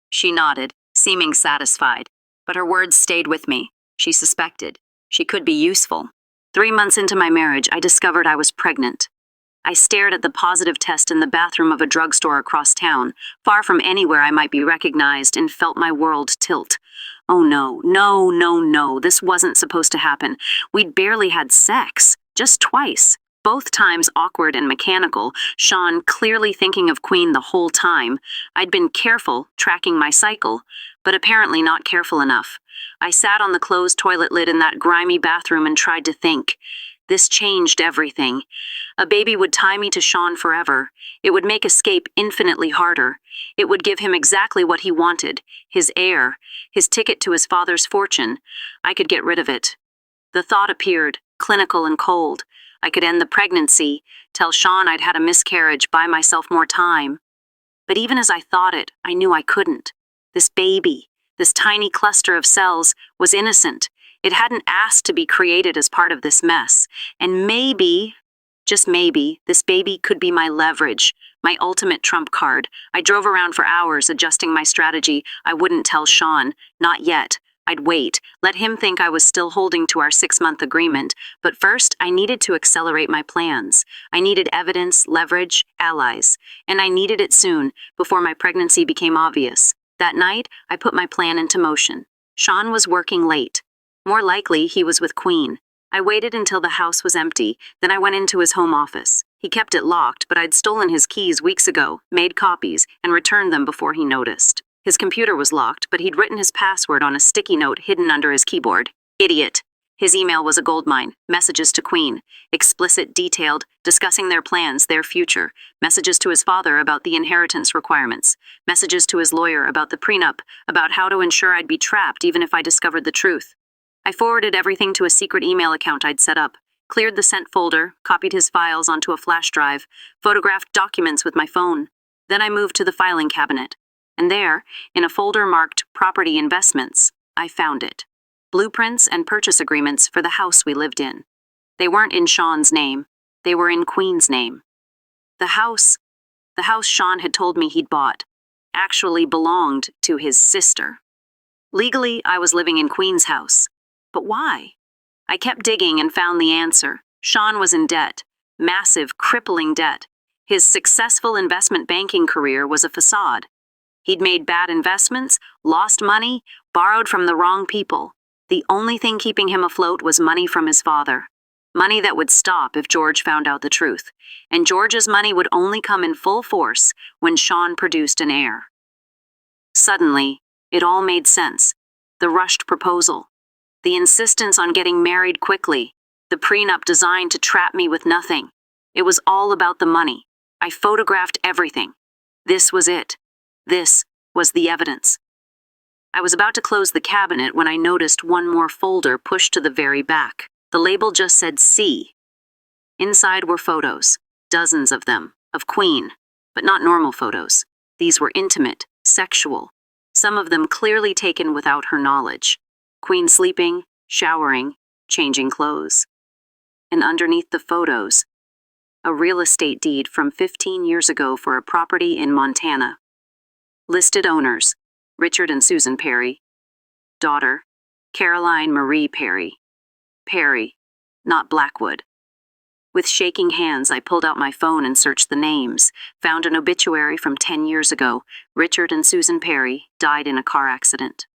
She nodded, seeming satisfied, but her words stayed with me. She suspected. She could be useful. 3 months into my marriage, I discovered I was pregnant. I stared at the positive test in the bathroom of a drugstore across town, far from anywhere I might be recognized, and felt my world tilt. Oh no, no, no, no, this wasn't supposed to happen. We'd barely had sex, just twice. Both times awkward and mechanical, Sean clearly thinking of Queen the whole time. I'd been careful, tracking my cycle, but apparently not careful enough. I sat on the closed toilet lid in that grimy bathroom and tried to think. This changed everything. A baby would tie me to Sean forever. It would make escape infinitely harder. It would give him exactly what he wanted, his heir, his ticket to his father's fortune. I could get rid of it. The thought appeared, clinical and cold. I could end the pregnancy, tell Sean I'd had a miscarriage, buy myself more time. But even as I thought it, I knew I couldn't. This baby, this tiny cluster of cells, was innocent. It hadn't asked to be created as part of this mess. And maybe, just maybe, this baby could be my leverage, my ultimate trump card. I drove around for hours adjusting my strategy. I wouldn't tell Sean, not yet. I'd wait, let him think I was still holding to our 6-month agreement. But first, I needed to accelerate my plans. I needed evidence, leverage, allies. And I needed it soon, before my pregnancy became obvious. That night, I put my plan into motion. Sean was working late. More likely, he was with Queen. I waited until the house was empty, then I went into his home office. He kept it locked, but I'd stolen his keys weeks ago, made copies, and returned them before he noticed. His computer was locked, but he'd written his password on a sticky note hidden under his keyboard. Idiot. His email was a goldmine. Messages to Queen. Explicit, detailed, discussing their plans, their future. Messages to his father about the inheritance requirements. Messages to his lawyer about the prenup, about how to ensure I'd be trapped even if I discovered the truth. I forwarded everything to a secret email account I'd set up, cleared the sent folder, copied his files onto a flash drive, photographed documents with my phone. Then I moved to the filing cabinet. And there, in a folder marked Property Investments, I found it. blueprints and purchase agreements for the house we lived in. They weren't in Sean's name, they were in Queen's name. The house Sean had told me he'd bought actually belonged to his sister. Legally, I was living in Queen's house. But why? I kept digging and found the answer. Sean was in debt, massive, crippling debt. His successful investment banking career was a facade. He'd made bad investments, lost money, borrowed from the wrong people. The only thing keeping him afloat was money from his father. Money that would stop if George found out the truth. And George's money would only come in full force when Sean produced an heir. Suddenly, it all made sense. The rushed proposal, the insistence on getting married quickly, the prenup designed to trap me with nothing. It was all about the money. I photographed everything. This was it. This was the evidence. I was about to close the cabinet when I noticed one more folder pushed to the very back. The label just said C. Inside were photos, dozens of them, of Queen, but not normal photos. These were intimate, sexual, some of them clearly taken without her knowledge. Queen sleeping, showering, changing clothes. And underneath the photos, a real estate deed from 15 years ago for a property in Montana. Listed owners, Richard and Susan Perry. Daughter, Caroline Marie Perry. Perry, not Blackwood. With shaking hands, I pulled out my phone and searched the names, found an obituary from 10 years ago. Richard and Susan Perry died in a car accident.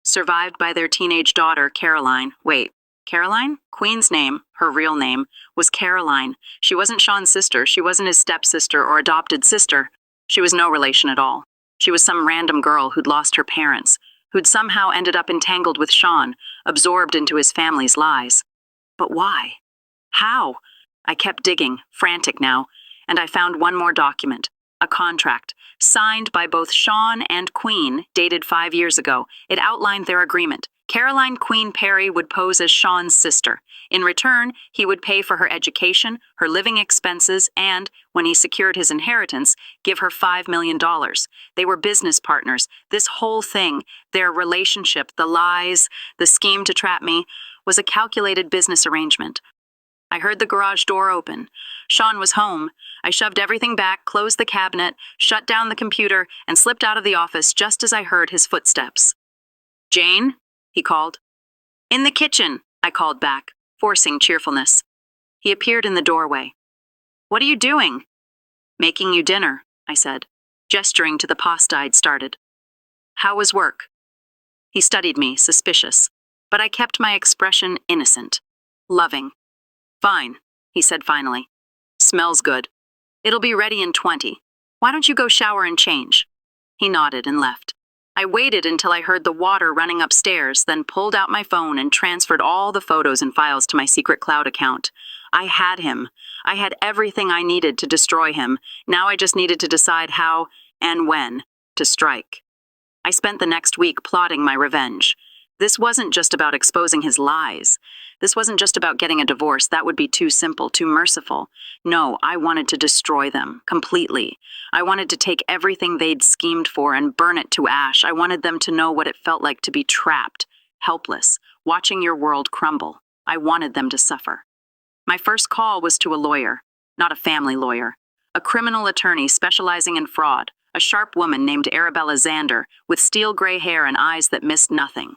Survived by their teenage daughter, Caroline. Wait, Caroline? Queen's name, her real name, was Caroline. She wasn't Sean's sister. She wasn't his stepsister or adopted sister. She was no relation at all. She was some random girl who'd lost her parents, who'd somehow ended up entangled with Sean, absorbed into his family's lies. But why? How? I kept digging, frantic now, and I found one more document, a contract, signed by both Sean and Queen, dated 5 years ago. It outlined their agreement. Caroline Queen Perry would pose as Sean's sister. In return, he would pay for her education, her living expenses, and, when he secured his inheritance, give her $5 million. They were business partners. This whole thing, their relationship, the lies, the scheme to trap me, was a calculated business arrangement. I heard the garage door open. Sean was home. I shoved everything back, closed the cabinet, shut down the computer, and slipped out of the office just as I heard his footsteps. "Jane?" he called. "In the kitchen," I called back, forcing cheerfulness. He appeared in the doorway. "What are you doing?" "Making you dinner," I said, gesturing to the pasta I'd started. "How was work?" He studied me, suspicious, but I kept my expression innocent, loving. "Fine," he said finally. "Smells good. It'll be ready in 20. Why don't you go shower and change?" He nodded and left. I waited until I heard the water running upstairs, then pulled out my phone and transferred all the photos and files to my secret cloud account. I had him. I had everything I needed to destroy him. Now I just needed to decide how and when to strike. I spent the next week plotting my revenge. This wasn't just about exposing his lies. This wasn't just about getting a divorce. That would be too simple, too merciful. No, I wanted to destroy them completely. I wanted to take everything they'd schemed for and burn it to ash. I wanted them to know what it felt like to be trapped, helpless, watching your world crumble. I wanted them to suffer. My first call was to a lawyer, not a family lawyer, a criminal attorney specializing in fraud, a sharp woman named Arabella Zander with steel gray hair and eyes that missed nothing.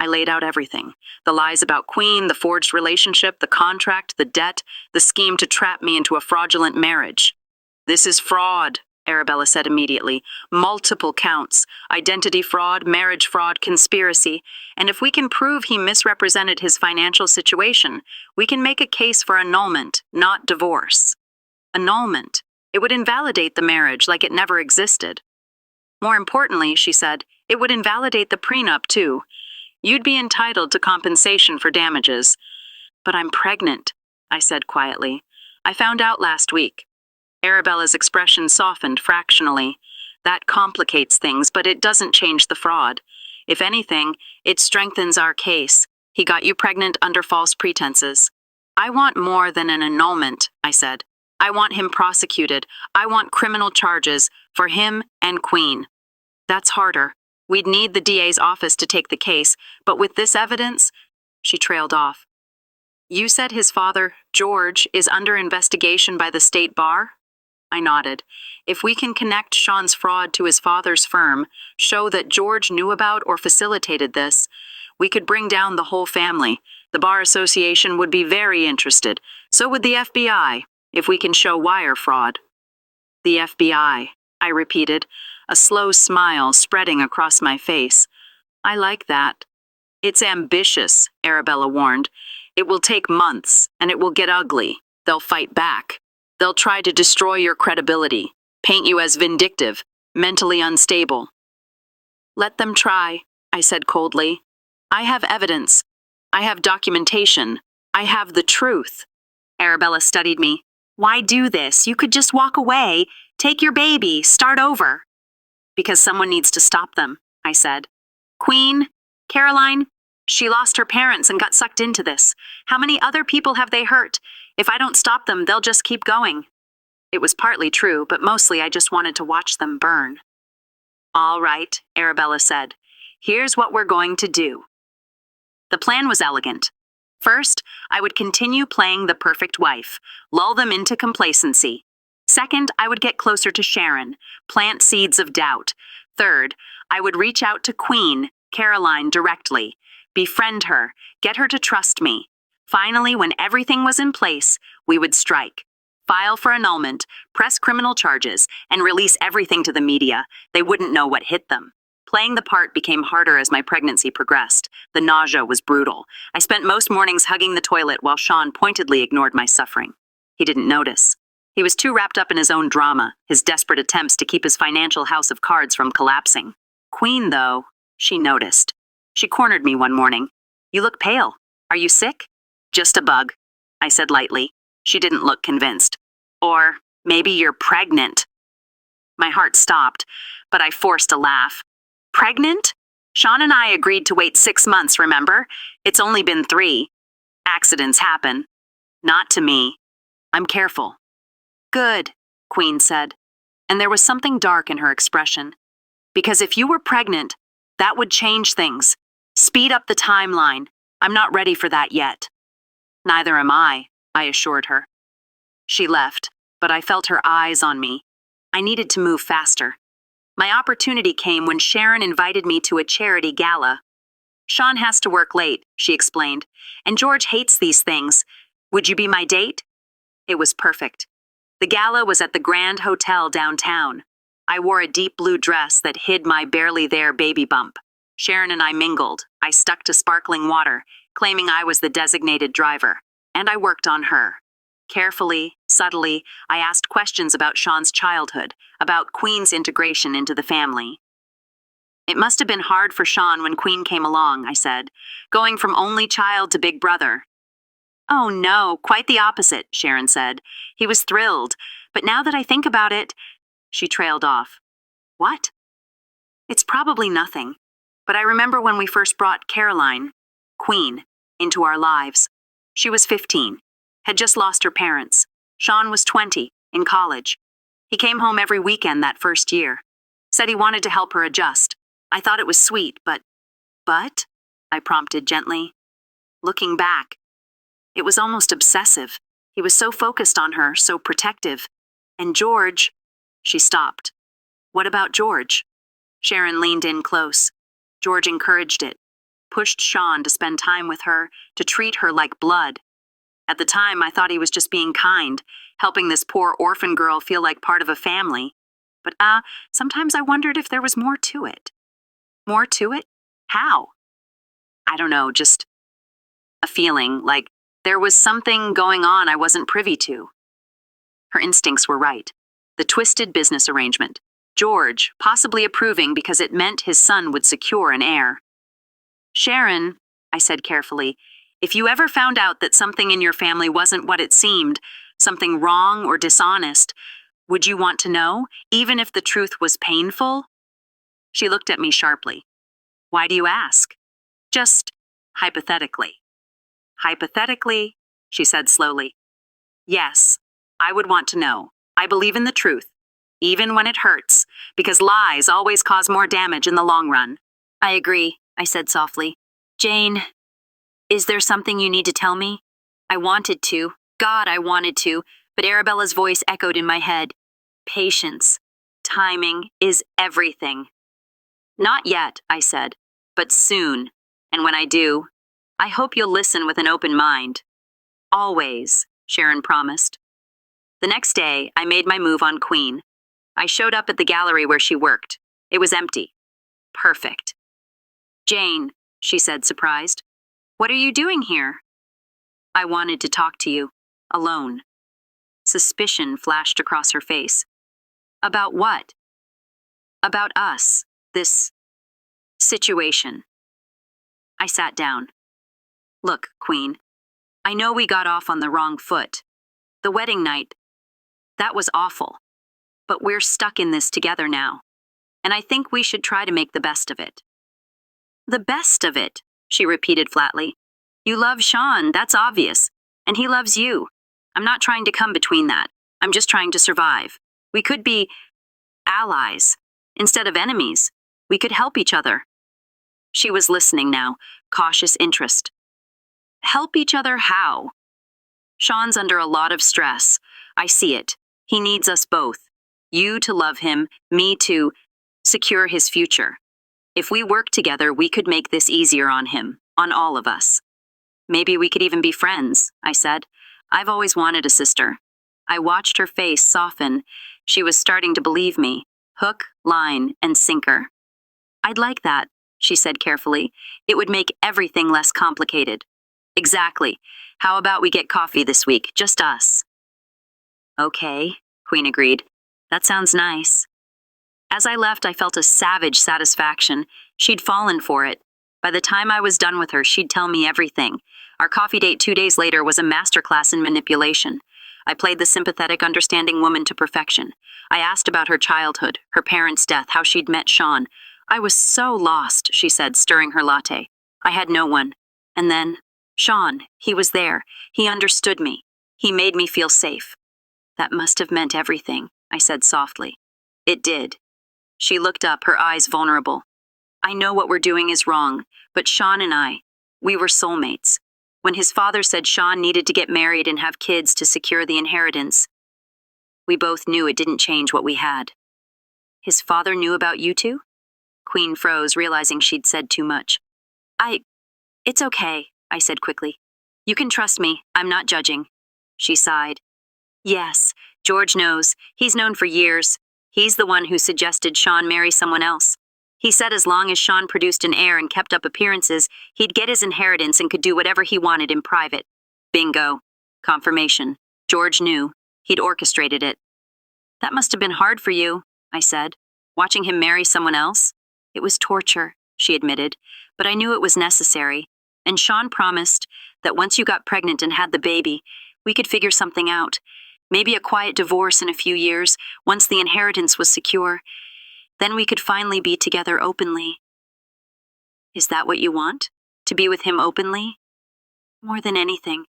I laid out everything. The lies about Queen, the forged relationship, the contract, the debt, the scheme to trap me into a fraudulent marriage. "This is fraud," Arabella said immediately. "Multiple counts. Identity fraud, marriage fraud, conspiracy. And if we can prove he misrepresented his financial situation, we can make a case for annulment, not divorce." Annulment. It would invalidate the marriage like it never existed. More importantly, she said, it would invalidate the prenup too. You'd be entitled to compensation for damages. "But I'm pregnant," I said quietly. "I found out last week." Arabella's expression softened fractionally. "That complicates things, but it doesn't change the fraud. If anything, it strengthens our case. He got you pregnant under false pretenses." "I want more than an annulment," I said. "I want him prosecuted. I want criminal charges for him and Queen." "That's harder." We'd need the DA's office to take the case, but with this evidence, she trailed off. You said his father, George, is under investigation by the state bar? I nodded. If we can connect Sean's fraud to his father's firm, show that George knew about or facilitated this, we could bring down the whole family. The Bar Association would be very interested. So would the FBI, if we can show wire fraud. The FBI, I repeated, a slow smile spreading across my face. I like that. It's ambitious, Arabella warned. It will take months, and it will get ugly. They'll fight back. They'll try to destroy your credibility, paint you as vindictive, mentally unstable. Let them try, I said coldly. I have evidence. I have documentation. I have the truth. Arabella studied me. Why do this? You could just walk away, take your baby, start over. Because someone needs to stop them, I said. Queen, Caroline, she lost her parents and got sucked into this. How many other people have they hurt? If I don't stop them, they'll just keep going. It was partly true, but mostly I just wanted to watch them burn. All right, Arabella said. Here's what we're going to do. The plan was elegant. First, I would continue playing the perfect wife, lull them into complacency. Second, I would get closer to Sharon, plant seeds of doubt. Third, I would reach out to Queen, Caroline, directly, befriend her, get her to trust me. Finally, when everything was in place, we would strike. File for annulment, press criminal charges, and release everything to the media. They wouldn't know what hit them. Playing the part became harder as my pregnancy progressed. The nausea was brutal. I spent most mornings hugging the toilet while Sean pointedly ignored my suffering. He didn't notice. He was too wrapped up in his own drama, his desperate attempts to keep his financial house of cards from collapsing. Queen, though, she noticed. She cornered me one morning. You look pale. Are you sick? Just a bug, I said lightly. She didn't look convinced. Or maybe you're pregnant. My heart stopped, but I forced a laugh. Pregnant? Sean and I agreed to wait 6 months, remember? It's only been 3. Accidents happen. Not to me. I'm careful. Good, Queen said. And there was something dark in her expression. Because if you were pregnant, that would change things. Speed up the timeline. I'm not ready for that yet. Neither am I assured her. She left, but I felt her eyes on me. I needed to move faster. My opportunity came when Sharon invited me to a charity gala. Sean has to work late, she explained, and George hates these things. Would you be my date? It was perfect. The gala was at the Grand Hotel downtown. I wore a deep blue dress that hid my barely there baby bump. Sharon and I mingled. I stuck to sparkling water, claiming I was the designated driver, and I worked on her. Carefully, subtly, I asked questions about Sean's childhood, about Queen's integration into the family. It must have been hard for Sean when Queen came along, I said, going from only child to big brother. Oh no, quite the opposite, Sharon said. He was thrilled, but now that I think about it, she trailed off. What? It's probably nothing, but I remember when we first brought Caroline, Queen, into our lives. She was 15. Had just lost her parents. Sean was 20, in college. He came home every weekend that first year. Said he wanted to help her adjust. I thought it was sweet, but, I prompted gently. Looking back, it was almost obsessive. He was so focused on her, so protective. And George, she stopped. What about George? Sharon leaned in close. George encouraged it, pushed Sean to spend time with her, to treat her like blood. At the time, I thought he was just being kind, helping this poor orphan girl feel like part of a family. But sometimes I wondered if there was more to it. More to it? How? I don't know, just a feeling like there was something going on I wasn't privy to. Her instincts were right. The twisted business arrangement. George, possibly approving because it meant his son would secure an heir. Sharon, I said carefully, if you ever found out that something in your family wasn't what it seemed, something wrong or dishonest, would you want to know, even if the truth was painful? She looked at me sharply. Why do you ask? Just hypothetically. Hypothetically, she said slowly. Yes, I would want to know. I believe in the truth. even when it hurts, because lies always cause more damage in the long run. I agree, I said softly. Jane, is there something you need to tell me? I wanted to. God, I wanted to, but Arabella's voice echoed in my head. Patience. Timing is everything. Not yet, I said, but soon. And when I do, I hope you'll listen with an open mind. Always, Sharon promised. The next day, I made my move on Queen. I showed up at the gallery where she worked. It was empty. Perfect. Jane, she said, surprised. What are you doing here? I wanted to talk to you, alone. Suspicion flashed across her face. About what? About us, this situation. I sat down. Look, Queen, I know we got off on the wrong foot. The wedding night, that was awful. But we're stuck in this together now, and I think we should try to make the best of it. The best of it, she repeated flatly. You love Sean, that's obvious, and he loves you. I'm not trying to come between that. I'm just trying to survive. We could be allies instead of enemies. We could help each other. She was listening now, cautious interest. Help each other how? Sean's under a lot of stress. I see it. He needs us both. You to love him, me to secure his future. If we work together, we could make this easier on him, on all of us. Maybe we could even be friends, I said. I've always wanted a sister. I watched her face soften. She was starting to believe me. Hook, line, and sinker. I'd like that, she said carefully. It would make everything less complicated. Exactly. How about we get coffee this week, just us? Okay, Queen agreed. That sounds nice. As I left, I felt a savage satisfaction. She'd fallen for it. By the time I was done with her, she'd tell me everything. Our coffee date 2 days later was a masterclass in manipulation. I played the sympathetic, understanding woman to perfection. I asked about her childhood, her parents' death, how she'd met Sean. I was so lost, she said, stirring her latte. I had no one. And then, Sean, he was there. He understood me. He made me feel safe. That must have meant everything, I said softly. It did. She looked up, her eyes vulnerable. I know what we're doing is wrong, but Sean and I, we were soulmates. When his father said Sean needed to get married and have kids to secure the inheritance, we both knew it didn't change what we had. His father knew about you two? Queen froze, realizing she'd said too much. It's okay, I said quickly. You can trust me, I'm not judging. She sighed. Yes, George knows. He's known for years. He's the one who suggested Sean marry someone else. He said as long as Sean produced an heir and kept up appearances, he'd get his inheritance and could do whatever he wanted in private. Bingo. Confirmation. George knew. He'd orchestrated it. That must have been hard for you, I said. Watching him marry someone else? It was torture, she admitted, but I knew it was necessary. And Sean promised that once you got pregnant and had the baby, we could figure something out. Maybe a quiet divorce in a few years, once the inheritance was secure. Then we could finally be together openly. Is that what you want? To be with him openly? More than anything.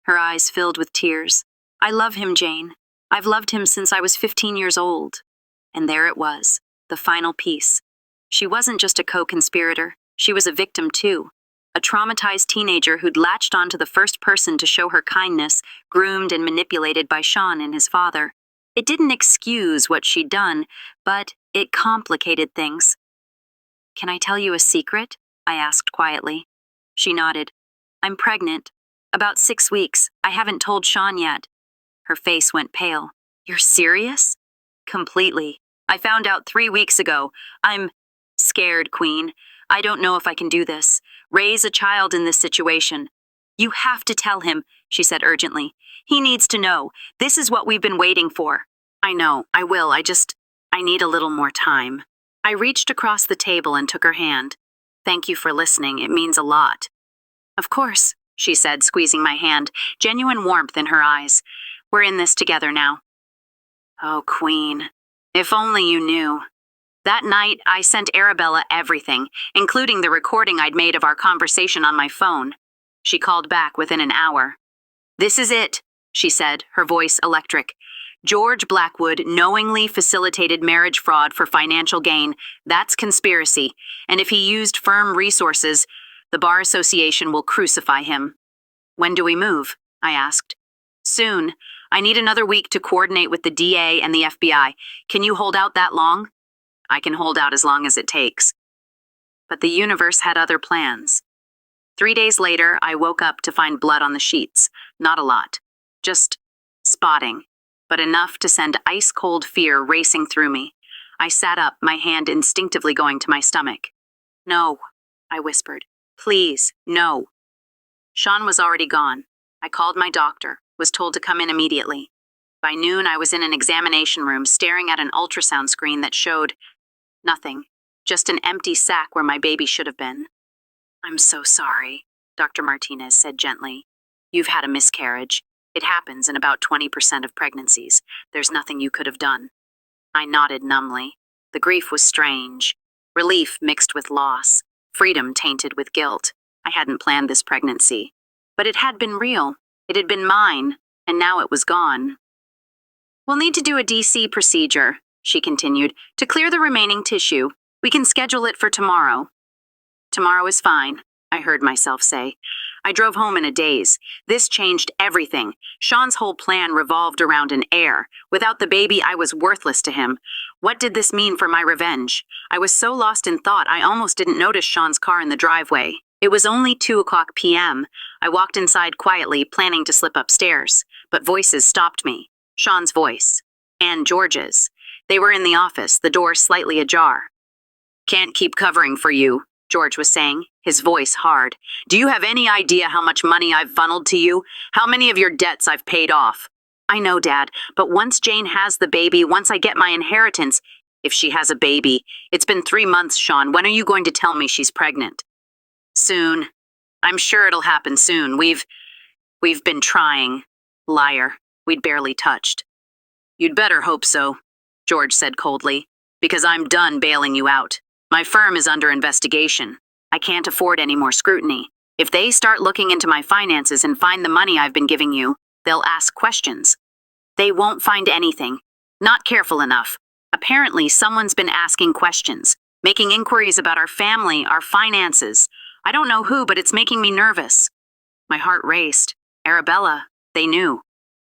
Her eyes filled with tears. I love him, Jane. I've loved him since I was 15 years old. And there it was, the final piece. She wasn't just a co-conspirator. She was a victim, too. A traumatized teenager who'd latched onto the first person to show her kindness, groomed and manipulated by Sean and his father. It didn't excuse what she'd done, but it complicated things. Can I tell you a secret? I asked quietly. She nodded. I'm pregnant. About 6 weeks. I haven't told Sean yet. Her face went pale. You're serious? Completely. I found out 3 weeks ago. I'm scared, Queen. I don't know if I can do this. Raise a child in this situation. You have to tell him, she said urgently. He needs to know. This is what we've been waiting for. I know, I will. I need a little more time. I reached across the table and took her hand. Thank you for listening. It means a lot. Of course, she said, squeezing my hand, genuine warmth in her eyes. We're in this together now. Oh, Queen, if only you knew. That night, I sent Arabella everything, including the recording I'd made of our conversation on my phone. She called back within an hour. This is it, she said, her voice electric. George Blackwood knowingly facilitated marriage fraud for financial gain. That's conspiracy. And if he used firm resources, the Bar Association will crucify him. When do we move? I asked. Soon. I need another week to coordinate with the DA and the FBI. Can you hold out that long? I can hold out as long as it takes. But the universe had other plans. 3 days later, I woke up to find blood on the sheets. Not a lot. Just spotting, but enough to send ice-cold fear racing through me. I sat up, my hand instinctively going to my stomach. No, I whispered. Please, no. Sean was already gone. I called my doctor, was told to come in immediately. By noon, I was in an examination room staring at an ultrasound screen that showed nothing, just an empty sac where my baby should have been. I'm so sorry, Dr. Martinez said gently. You've had a miscarriage. It happens in about 20% of pregnancies. There's nothing you could have done. I nodded numbly. The grief was strange. Relief mixed with loss. Freedom tainted with guilt. I hadn't planned this pregnancy. But it had been real. It had been mine, and now it was gone. We'll need to do a DC procedure, she continued, to clear the remaining tissue. We can schedule it for tomorrow. Tomorrow is fine, I heard myself say. I drove home in a daze. This changed everything. Sean's whole plan revolved around an heir. Without the baby, I was worthless to him. What did this mean for my revenge? I was so lost in thought, I almost didn't notice Sean's car in the driveway. It was only 2:00 p.m. I walked inside quietly, planning to slip upstairs. But voices stopped me. Sean's voice. And George's. They were in the office, the door slightly ajar. Can't keep covering for you, George was saying, his voice hard. Do you have any idea how much money I've funneled to you? How many of your debts I've paid off? I know, Dad, but once Jane has the baby, once I get my inheritance, if she has a baby, it's been 3 months, Sean. When are you going to tell me she's pregnant? Soon. I'm sure it'll happen soon. We've been trying. Liar. We'd barely touched. You'd better hope so, George said coldly, because I'm done bailing you out. My firm is under investigation. I can't afford any more scrutiny. If they start looking into my finances and find the money I've been giving you, they'll ask questions. They won't find anything. Not careful enough. Apparently, someone's been asking questions, making inquiries about our family, our finances. I don't know who, but it's making me nervous. My heart raced. Arabella, they knew.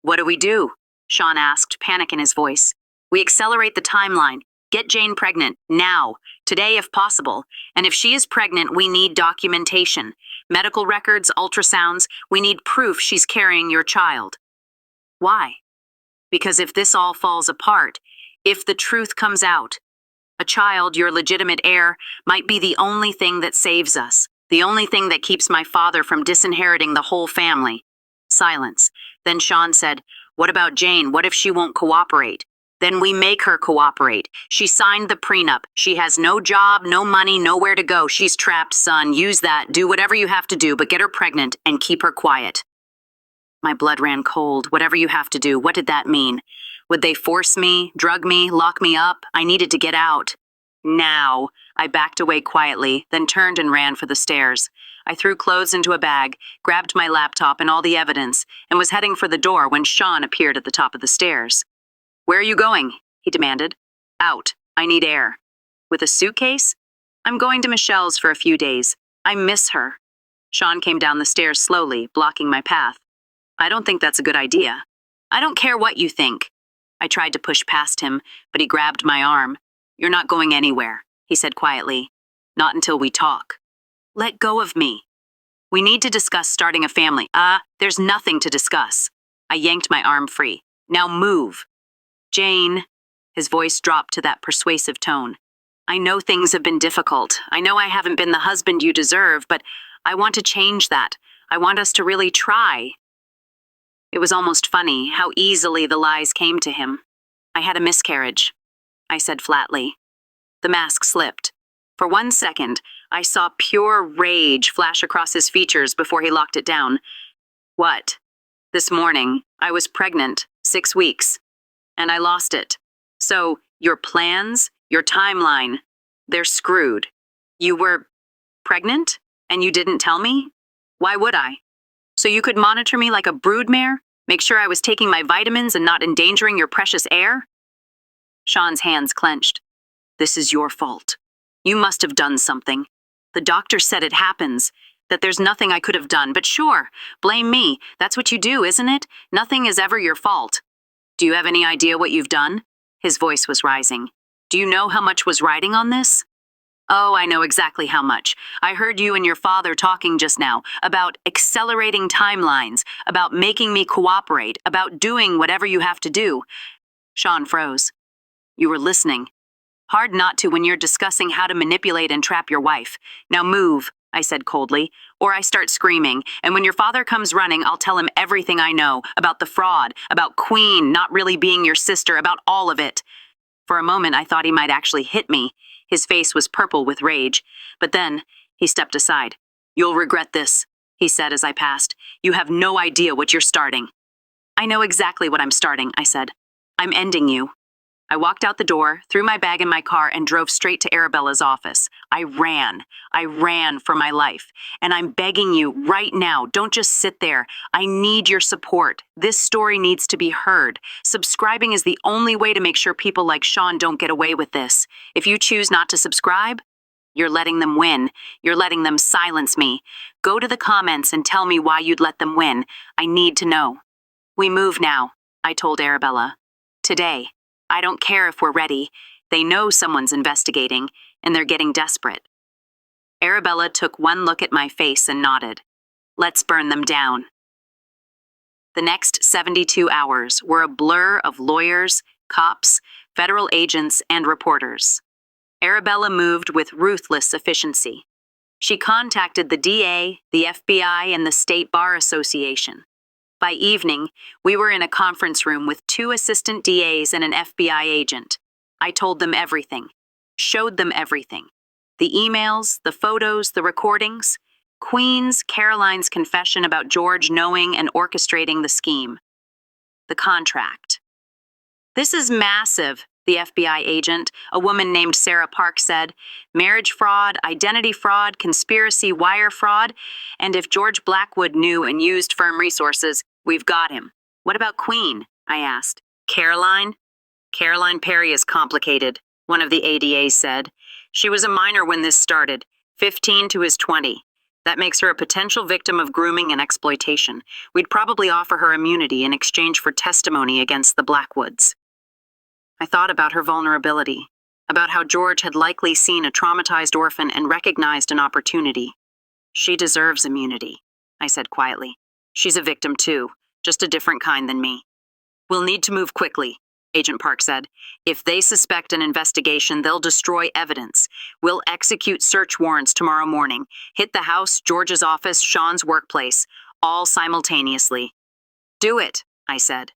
What do we do? Sean asked, panic in his voice. We accelerate the timeline. Get Jane pregnant, now, today if possible. And if she is pregnant, we need documentation. Medical records, ultrasounds. We need proof she's carrying your child. Why? Because if this all falls apart, if the truth comes out, a child, your legitimate heir, might be the only thing that saves us, the only thing that keeps my father from disinheriting the whole family. Silence. Then Sean said, what about Jane? What if she won't cooperate? Then we make her cooperate. She signed the prenup. She has no job, no money, nowhere to go. She's trapped, son. Use that. Do whatever you have to do, but get her pregnant and keep her quiet. My blood ran cold. Whatever you have to do. What did that mean? Would they force me, drug me, lock me up? I needed to get out. Now. I backed away quietly, then turned and ran for the stairs. I threw clothes into a bag, grabbed my laptop and all the evidence, and was heading for the door when Sean appeared at the top of the stairs. Where are you going? He demanded. Out. I need air. With a suitcase? I'm going to Michelle's for a few days. I miss her. Sean came down the stairs slowly, blocking my path. I don't think that's a good idea. I don't care what you think. I tried to push past him, but he grabbed my arm. You're not going anywhere, he said quietly. Not until we talk. Let go of me. We need to discuss starting a family. There's nothing to discuss. I yanked my arm free. Now move. Jane, his voice dropped to that persuasive tone. I know things have been difficult. I know I haven't been the husband you deserve, but I want to change that. I want us to really try. It was almost funny how easily the lies came to him. I had a miscarriage, I said flatly. The mask slipped. For 1 second, I saw pure rage flash across his features before he locked it down. What? This morning, I was pregnant, 6 weeks. And I lost it. So, your plans, your timeline, they're screwed. You were pregnant? And you didn't tell me? Why would I? So you could monitor me like a broodmare? Make sure I was taking my vitamins and not endangering your precious air? Sean's hands clenched. This is your fault. You must have done something. The doctor said it happens, that there's nothing I could have done, but sure, blame me. That's what you do, isn't it? Nothing is ever your fault. Do you have any idea what you've done? His voice was rising. Do you know how much was riding on this? Oh, I know exactly how much. I heard you and your father talking just now about accelerating timelines, about making me cooperate, about doing whatever you have to do. Sean froze. You were listening. Hard not to when you're discussing how to manipulate and trap your wife. Now move, I said coldly, or I start screaming, and when your father comes running, I'll tell him everything I know about the fraud, about Queen not really being your sister, about all of it. For a moment, I thought he might actually hit me. His face was purple with rage. But then, he stepped aside. You'll regret this, he said as I passed. You have no idea what you're starting. I know exactly what I'm starting, I said. I'm ending you. I walked out the door, threw my bag in my car, and drove straight to Arabella's office. I ran for my life. And I'm begging you right now, don't just sit there. I need your support. This story needs to be heard. Subscribing is the only way to make sure people like Sean don't get away with this. If you choose not to subscribe, you're letting them win. You're letting them silence me. Go to the comments and tell me why you'd let them win. I need to know. We move now, I told Arabella. Today. I don't care if we're ready. They know someone's investigating, and they're getting desperate. Arabella took one look at my face and nodded. Let's burn them down. The next 72 hours were a blur of lawyers, cops, federal agents, and reporters. Arabella moved with ruthless efficiency. She contacted the DA, the FBI, and the State Bar Association. By evening, we were in a conference room with 2 assistant DAs and an FBI agent. I told them everything, showed them everything. The emails, the photos, the recordings, Queen's, Caroline's confession about George knowing and orchestrating the scheme. The contract. This is massive, the FBI agent, a woman named Sarah Park, said. Marriage fraud, identity fraud, conspiracy, wire fraud, and if George Blackwood knew and used firm resources, we've got him. What about Queen? I asked. Caroline? Caroline Perry is complicated, one of the ADAs said. She was a minor when this started, 15 to his 20. That makes her a potential victim of grooming and exploitation. We'd probably offer her immunity in exchange for testimony against the Blackwoods. I thought about her vulnerability, about how George had likely seen a traumatized orphan and recognized an opportunity. She deserves immunity, I said quietly. She's a victim too, just a different kind than me. We'll need to move quickly, Agent Park said. If they suspect an investigation, they'll destroy evidence. We'll execute search warrants tomorrow morning. Hit the house, George's office, Sean's workplace, all simultaneously. Do it, I said.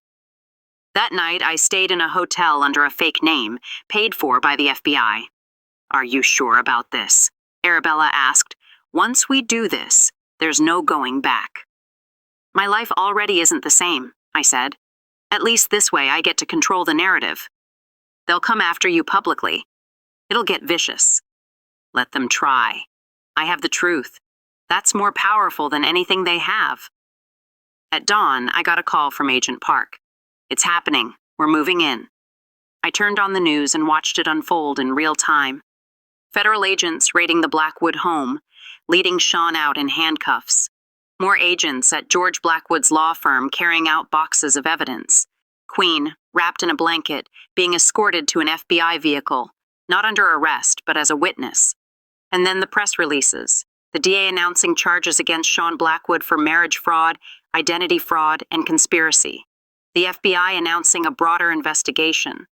That night, I stayed in a hotel under a fake name, paid for by the FBI. Are you sure about this? Arabella asked. Once we do this, there's no going back. My life already isn't the same, I said. At least this way I get to control the narrative. They'll come after you publicly. It'll get vicious. Let them try. I have the truth. That's more powerful than anything they have. At dawn, I got a call from Agent Park. It's happening. We're moving in. I turned on the news and watched it unfold in real time. Federal agents raiding the Blackwood home, leading Sean out in handcuffs. More agents at George Blackwood's law firm carrying out boxes of evidence. Queen, wrapped in a blanket, being escorted to an FBI vehicle, not under arrest, but as a witness. And then the press releases. The DA announcing charges against Sean Blackwood for marriage fraud, identity fraud, and conspiracy. The FBI announcing a broader investigation.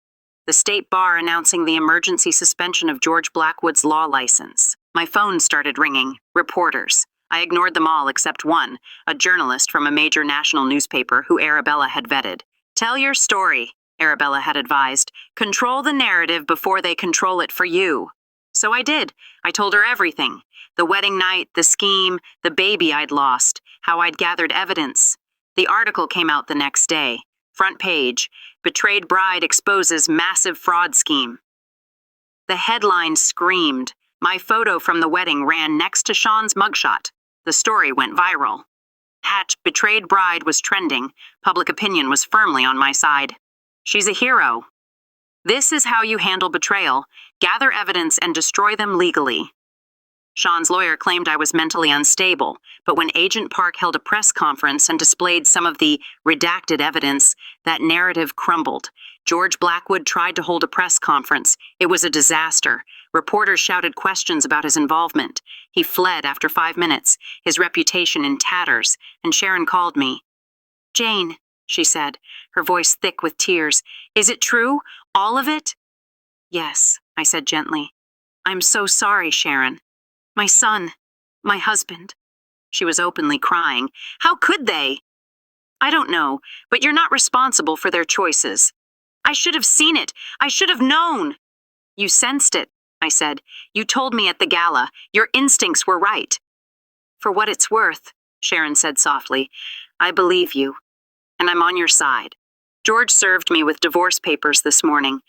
The State Bar announcing the emergency suspension of George Blackwood's law license. My phone started ringing. Reporters. I ignored them all except one, a journalist from a major national newspaper who Arabella had vetted. Tell your story, Arabella had advised. Control the narrative before they control it for you. So I did. I told her everything. The wedding night, the scheme, the baby I'd lost, how I'd gathered evidence. The article came out the next day. Front page, Betrayed Bride Exposes Massive Fraud Scheme. The headline screamed. My photo from the wedding ran next to Sean's mugshot. The story went viral. Betrayed bride was trending. Public opinion was firmly on my side. She's a hero. This is how you handle betrayal. Gather evidence and destroy them legally. Sean's lawyer claimed I was mentally unstable, but when Agent Park held a press conference and displayed some of the redacted evidence, that narrative crumbled. George Blackwood tried to hold a press conference. It was a disaster. Reporters shouted questions about his involvement. He fled after 5 minutes, his reputation in tatters, and Sharon called me. "Jane," she said, her voice thick with tears, "is it true? All of it?" "Yes," I said gently. "I'm so sorry, Sharon. My son, my husband." She was openly crying. "How could they?" "I don't know, but you're not responsible for their choices." "I should have seen it. I should have known." "You sensed it," I said. "You told me at the gala. Your instincts were right." "For what it's worth," Sharon said softly, "I believe you, and I'm on your side. George served me with divorce papers this morning,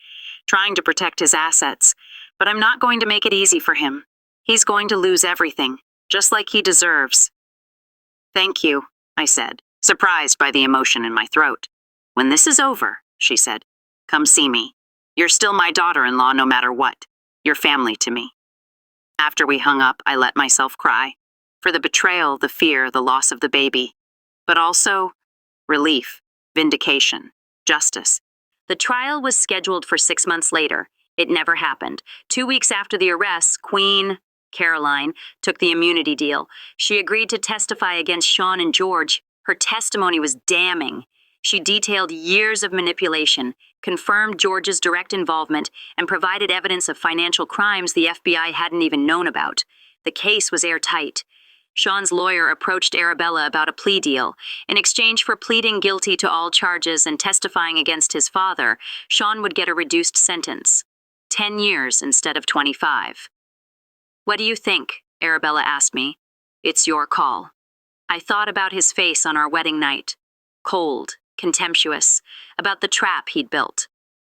trying to protect his assets, but I'm not going to make it easy for him. He's going to lose everything, just like he deserves." "Thank you," I said, surprised by the emotion in my throat. "When this is over," she said, "come see me. You're still my daughter-in-law no matter what. You're family to me." After we hung up, I let myself cry. For the betrayal, the fear, the loss of the baby. But also, relief, vindication, justice. The trial was scheduled for 6 months later. It never happened. 2 weeks after the arrests, Queen Caroline took the immunity deal. She agreed to testify against Sean and George. Her testimony was damning. She detailed years of manipulation, confirmed George's direct involvement, and provided evidence of financial crimes the FBI hadn't even known about. The case was airtight. Sean's lawyer approached Arabella about a plea deal. In exchange for pleading guilty to all charges and testifying against his father, Sean would get a reduced sentence, 10 years instead of 25. "What do you think?" Arabella asked me. "It's your call." I thought about his face on our wedding night. Cold, contemptuous, about the trap he'd built.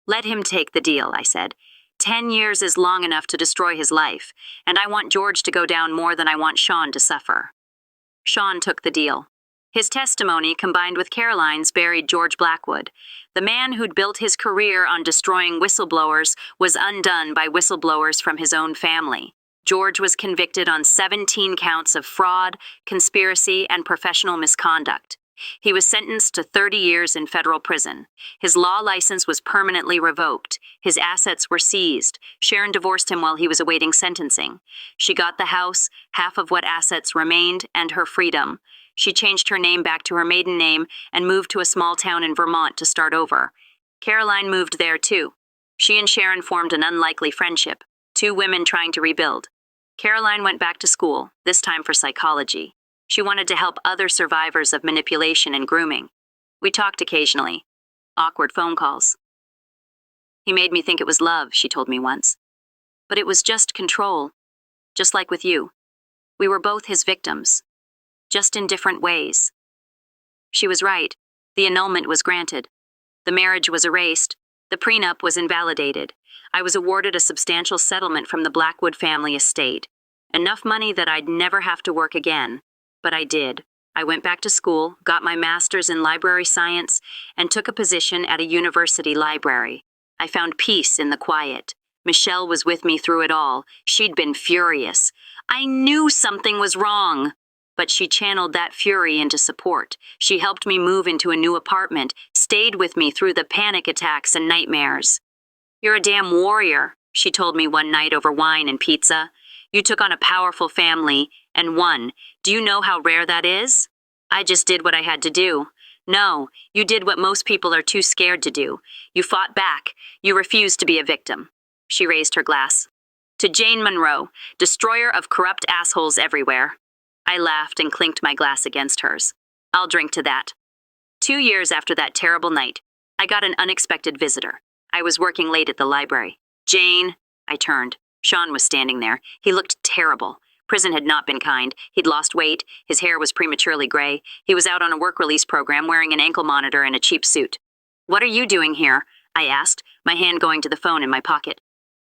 "Let him take the deal," I said. 10 years is long enough to destroy his life, and I want George to go down more than I want Sean to suffer." Sean took the deal. His testimony, combined with Caroline's, buried George Blackwood. The man who'd built his career on destroying whistleblowers was undone by whistleblowers from his own family. George was convicted on 17 counts of fraud, conspiracy, and professional misconduct. He was sentenced to 30 years in federal prison. His law license was permanently revoked. His assets were seized. Sharon divorced him while he was awaiting sentencing. She got the house, half of what assets remained, and her freedom. She changed her name back to her maiden name and moved to a small town in Vermont to start over. Caroline moved there too. She and Sharon formed an unlikely friendship, 2 women trying to rebuild. Caroline went back to school, this time for psychology. She wanted to help other survivors of manipulation and grooming. We talked occasionally. Awkward phone calls. "He made me think it was love," she told me once. "But it was just control, just like with you. We were both his victims, just in different ways." She was right. The annulment was granted. The marriage was erased. The prenup was invalidated. I was awarded a substantial settlement from the Blackwood family estate. Enough money that I'd never have to work again. But I did. I went back to school, got my master's in library science, and took a position at a university library. I found peace in the quiet. Michelle was with me through it all. She'd been furious. I knew something was wrong. But she channeled that fury into support. She helped me move into a new apartment, stayed with me through the panic attacks and nightmares. "You're a damn warrior," she told me one night over wine and pizza. "You took on a powerful family and won. Do you know how rare that is?" I just did what I had to do. "No, you did what most people are too scared to do. You fought back. You refused to be a victim." She raised her glass. "To Jane Monroe, destroyer of corrupt assholes everywhere." I laughed and clinked my glass against hers. "I'll drink to that." 2 years after that terrible night, I got an unexpected visitor. I was working late at the library. "Jane," I turned. Sean was standing there. He looked terrible. Prison had not been kind. He'd lost weight. His hair was prematurely gray. He was out on a work release program wearing an ankle monitor and a cheap suit. "What are you doing here?" I asked, my hand going to the phone in my pocket.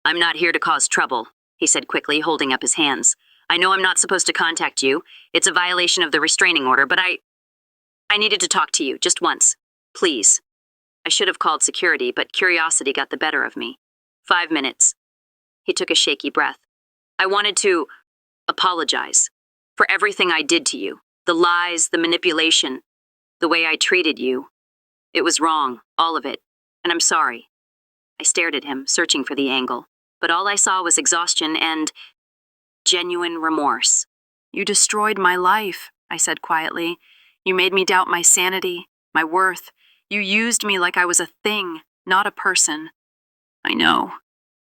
"I'm not here to cause trouble," he said quickly, holding up his hands. "I know I'm not supposed to contact you. It's a violation of the restraining order, but I needed to talk to you, just once. Please. I should have called security, but curiosity got the better of me. 5 minutes. He took a shaky breath. I wanted to apologize for everything I did to you. The lies, the manipulation, the way I treated you. It was wrong, all of it, and I'm sorry. I stared at him, searching for the angle, but all I saw was exhaustion and genuine remorse. You destroyed my life, I said quietly. You made me doubt my sanity, my worth. You used me like I was a thing, not a person. I know.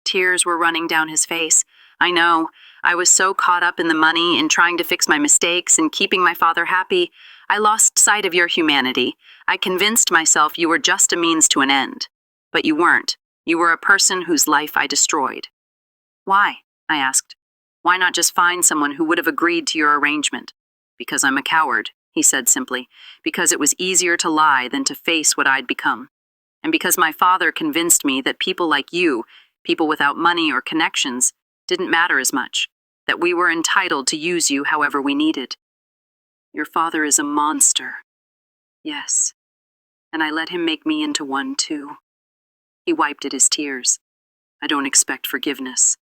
Tears were running down his face. I know. I was so caught up in the money, in trying to fix my mistakes, and keeping my father happy, I lost sight of your humanity. I convinced myself you were just a means to an end. But you weren't. You were a person whose life I destroyed. Why? I asked. Why not just find someone who would have agreed to your arrangement? Because I'm a coward, he said simply. Because it was easier to lie than to face what I'd become. And because my father convinced me that people like you, people without money or connections, didn't matter as much, that we were entitled to use you however we needed. Your father is a monster. Yes. And I let him make me into one too. He wiped at his tears. I don't expect forgiveness.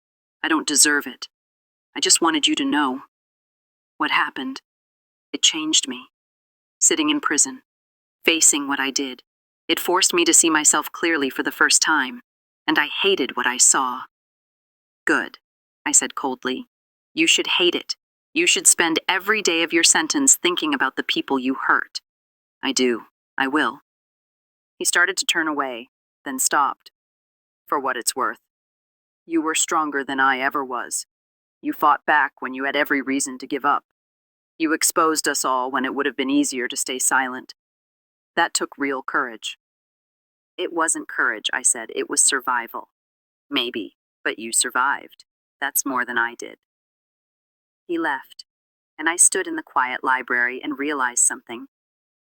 I don't deserve it. I just wanted you to know. What happened? It changed me. Sitting in prison, facing what I did, it forced me to see myself clearly for the first time, and I hated what I saw. Good, I said coldly. You should hate it. You should spend every day of your sentence thinking about the people you hurt. I do. I will. He started to turn away, then stopped. For what it's worth. You were stronger than I ever was. You fought back when you had every reason to give up. You exposed us all when it would have been easier to stay silent. That took real courage. It wasn't courage, I said. It was survival. Maybe, but you survived. That's more than I did. He left, and I stood in the quiet library and realized something.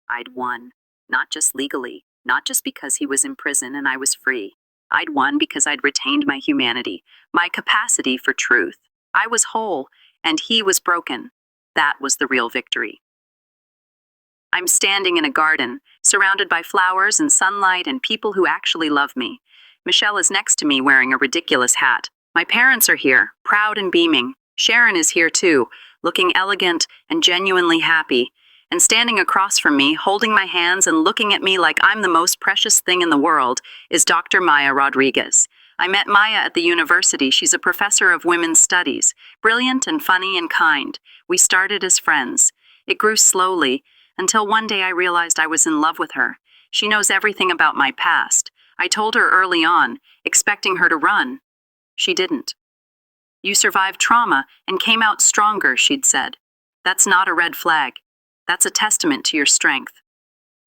I'd won, not just legally, not just because he was in prison and I was free. I'd won because I'd retained my humanity, my capacity for truth. I was whole, and he was broken. That was the real victory. I'm standing in a garden, surrounded by flowers and sunlight and people who actually love me. Michelle is next to me wearing a ridiculous hat. My parents are here, proud and beaming. Sharon is here too, looking elegant and genuinely happy. And standing across from me, holding my hands and looking at me like I'm the most precious thing in the world, is Dr. Maya Rodriguez. I met Maya at the university. She's a professor of women's studies, brilliant and funny and kind. We started as friends. It grew slowly, until one day I realized I was in love with her. She knows everything about my past. I told her early on, expecting her to run. She didn't. You survived trauma and came out stronger, she'd said. That's not a red flag. That's a testament to your strength.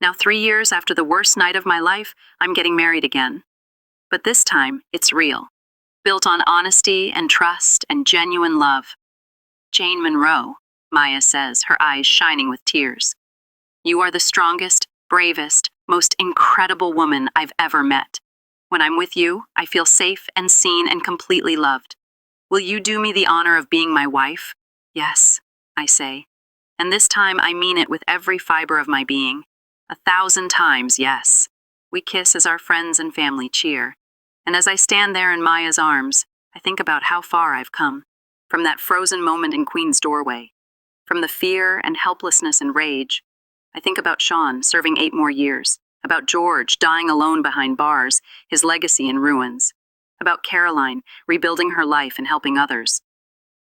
Now, 3 years after the worst night of my life, I'm getting married again. But this time, it's real. Built on honesty and trust and genuine love. Jane Monroe, Maya says, her eyes shining with tears. You are the strongest, bravest, most incredible woman I've ever met. When I'm with you, I feel safe and seen and completely loved. Will you do me the honor of being my wife? Yes, I say. And this time I mean it with every fiber of my being. 1,000 times, yes. We kiss as our friends and family cheer. And as I stand there in Maya's arms, I think about how far I've come. From that frozen moment in Queen's doorway. From the fear and helplessness and rage. I think about Sean serving 8 more years. About George dying alone behind bars, his legacy in ruins. About Caroline rebuilding her life and helping others.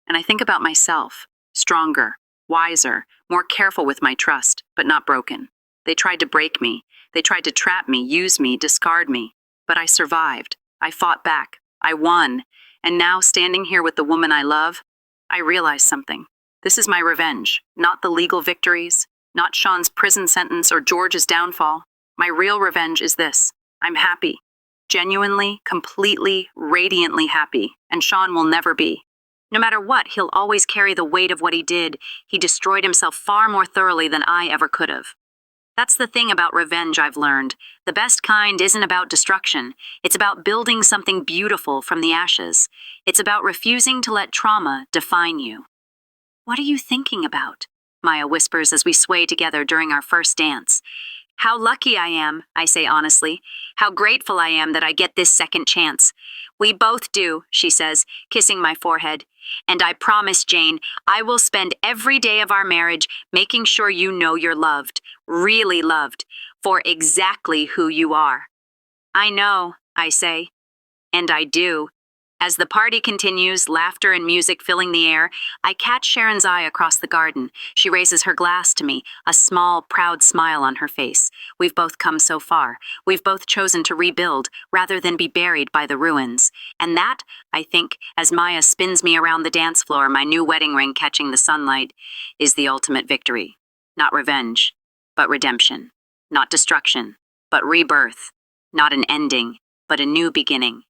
And I think about myself, stronger, wiser, more careful with my trust, but not broken. They tried to break me. They tried to trap me, use me, discard me. But I survived. I fought back. I won. And now, standing here with the woman I love, I realize something. This is my revenge, not the legal victories, not Sean's prison sentence or George's downfall. My real revenge is this. I'm happy. Genuinely, completely, radiantly happy. And Sean will never be. No matter what, he'll always carry the weight of what he did. He destroyed himself far more thoroughly than I ever could have. That's the thing about revenge I've learned. The best kind isn't about destruction. It's about building something beautiful from the ashes. It's about refusing to let trauma define you. What are you thinking about? Maya whispers as we sway together during our first dance. How lucky I am, I say honestly. How grateful I am that I get this second chance. We both do, she says, kissing my forehead. And I promise, Jane, I will spend every day of our marriage making sure you know you're loved, really loved, for exactly who you are. I know, I say. And I do. As the party continues, laughter and music filling the air, I catch Sharon's eye across the garden. She raises her glass to me, a small, proud smile on her face. We've both come so far. We've both chosen to rebuild rather than be buried by the ruins. And that, I think, as Maya spins me around the dance floor, my new wedding ring catching the sunlight, is the ultimate victory. Not revenge, but redemption. Not destruction, but rebirth. Not an ending, but a new beginning.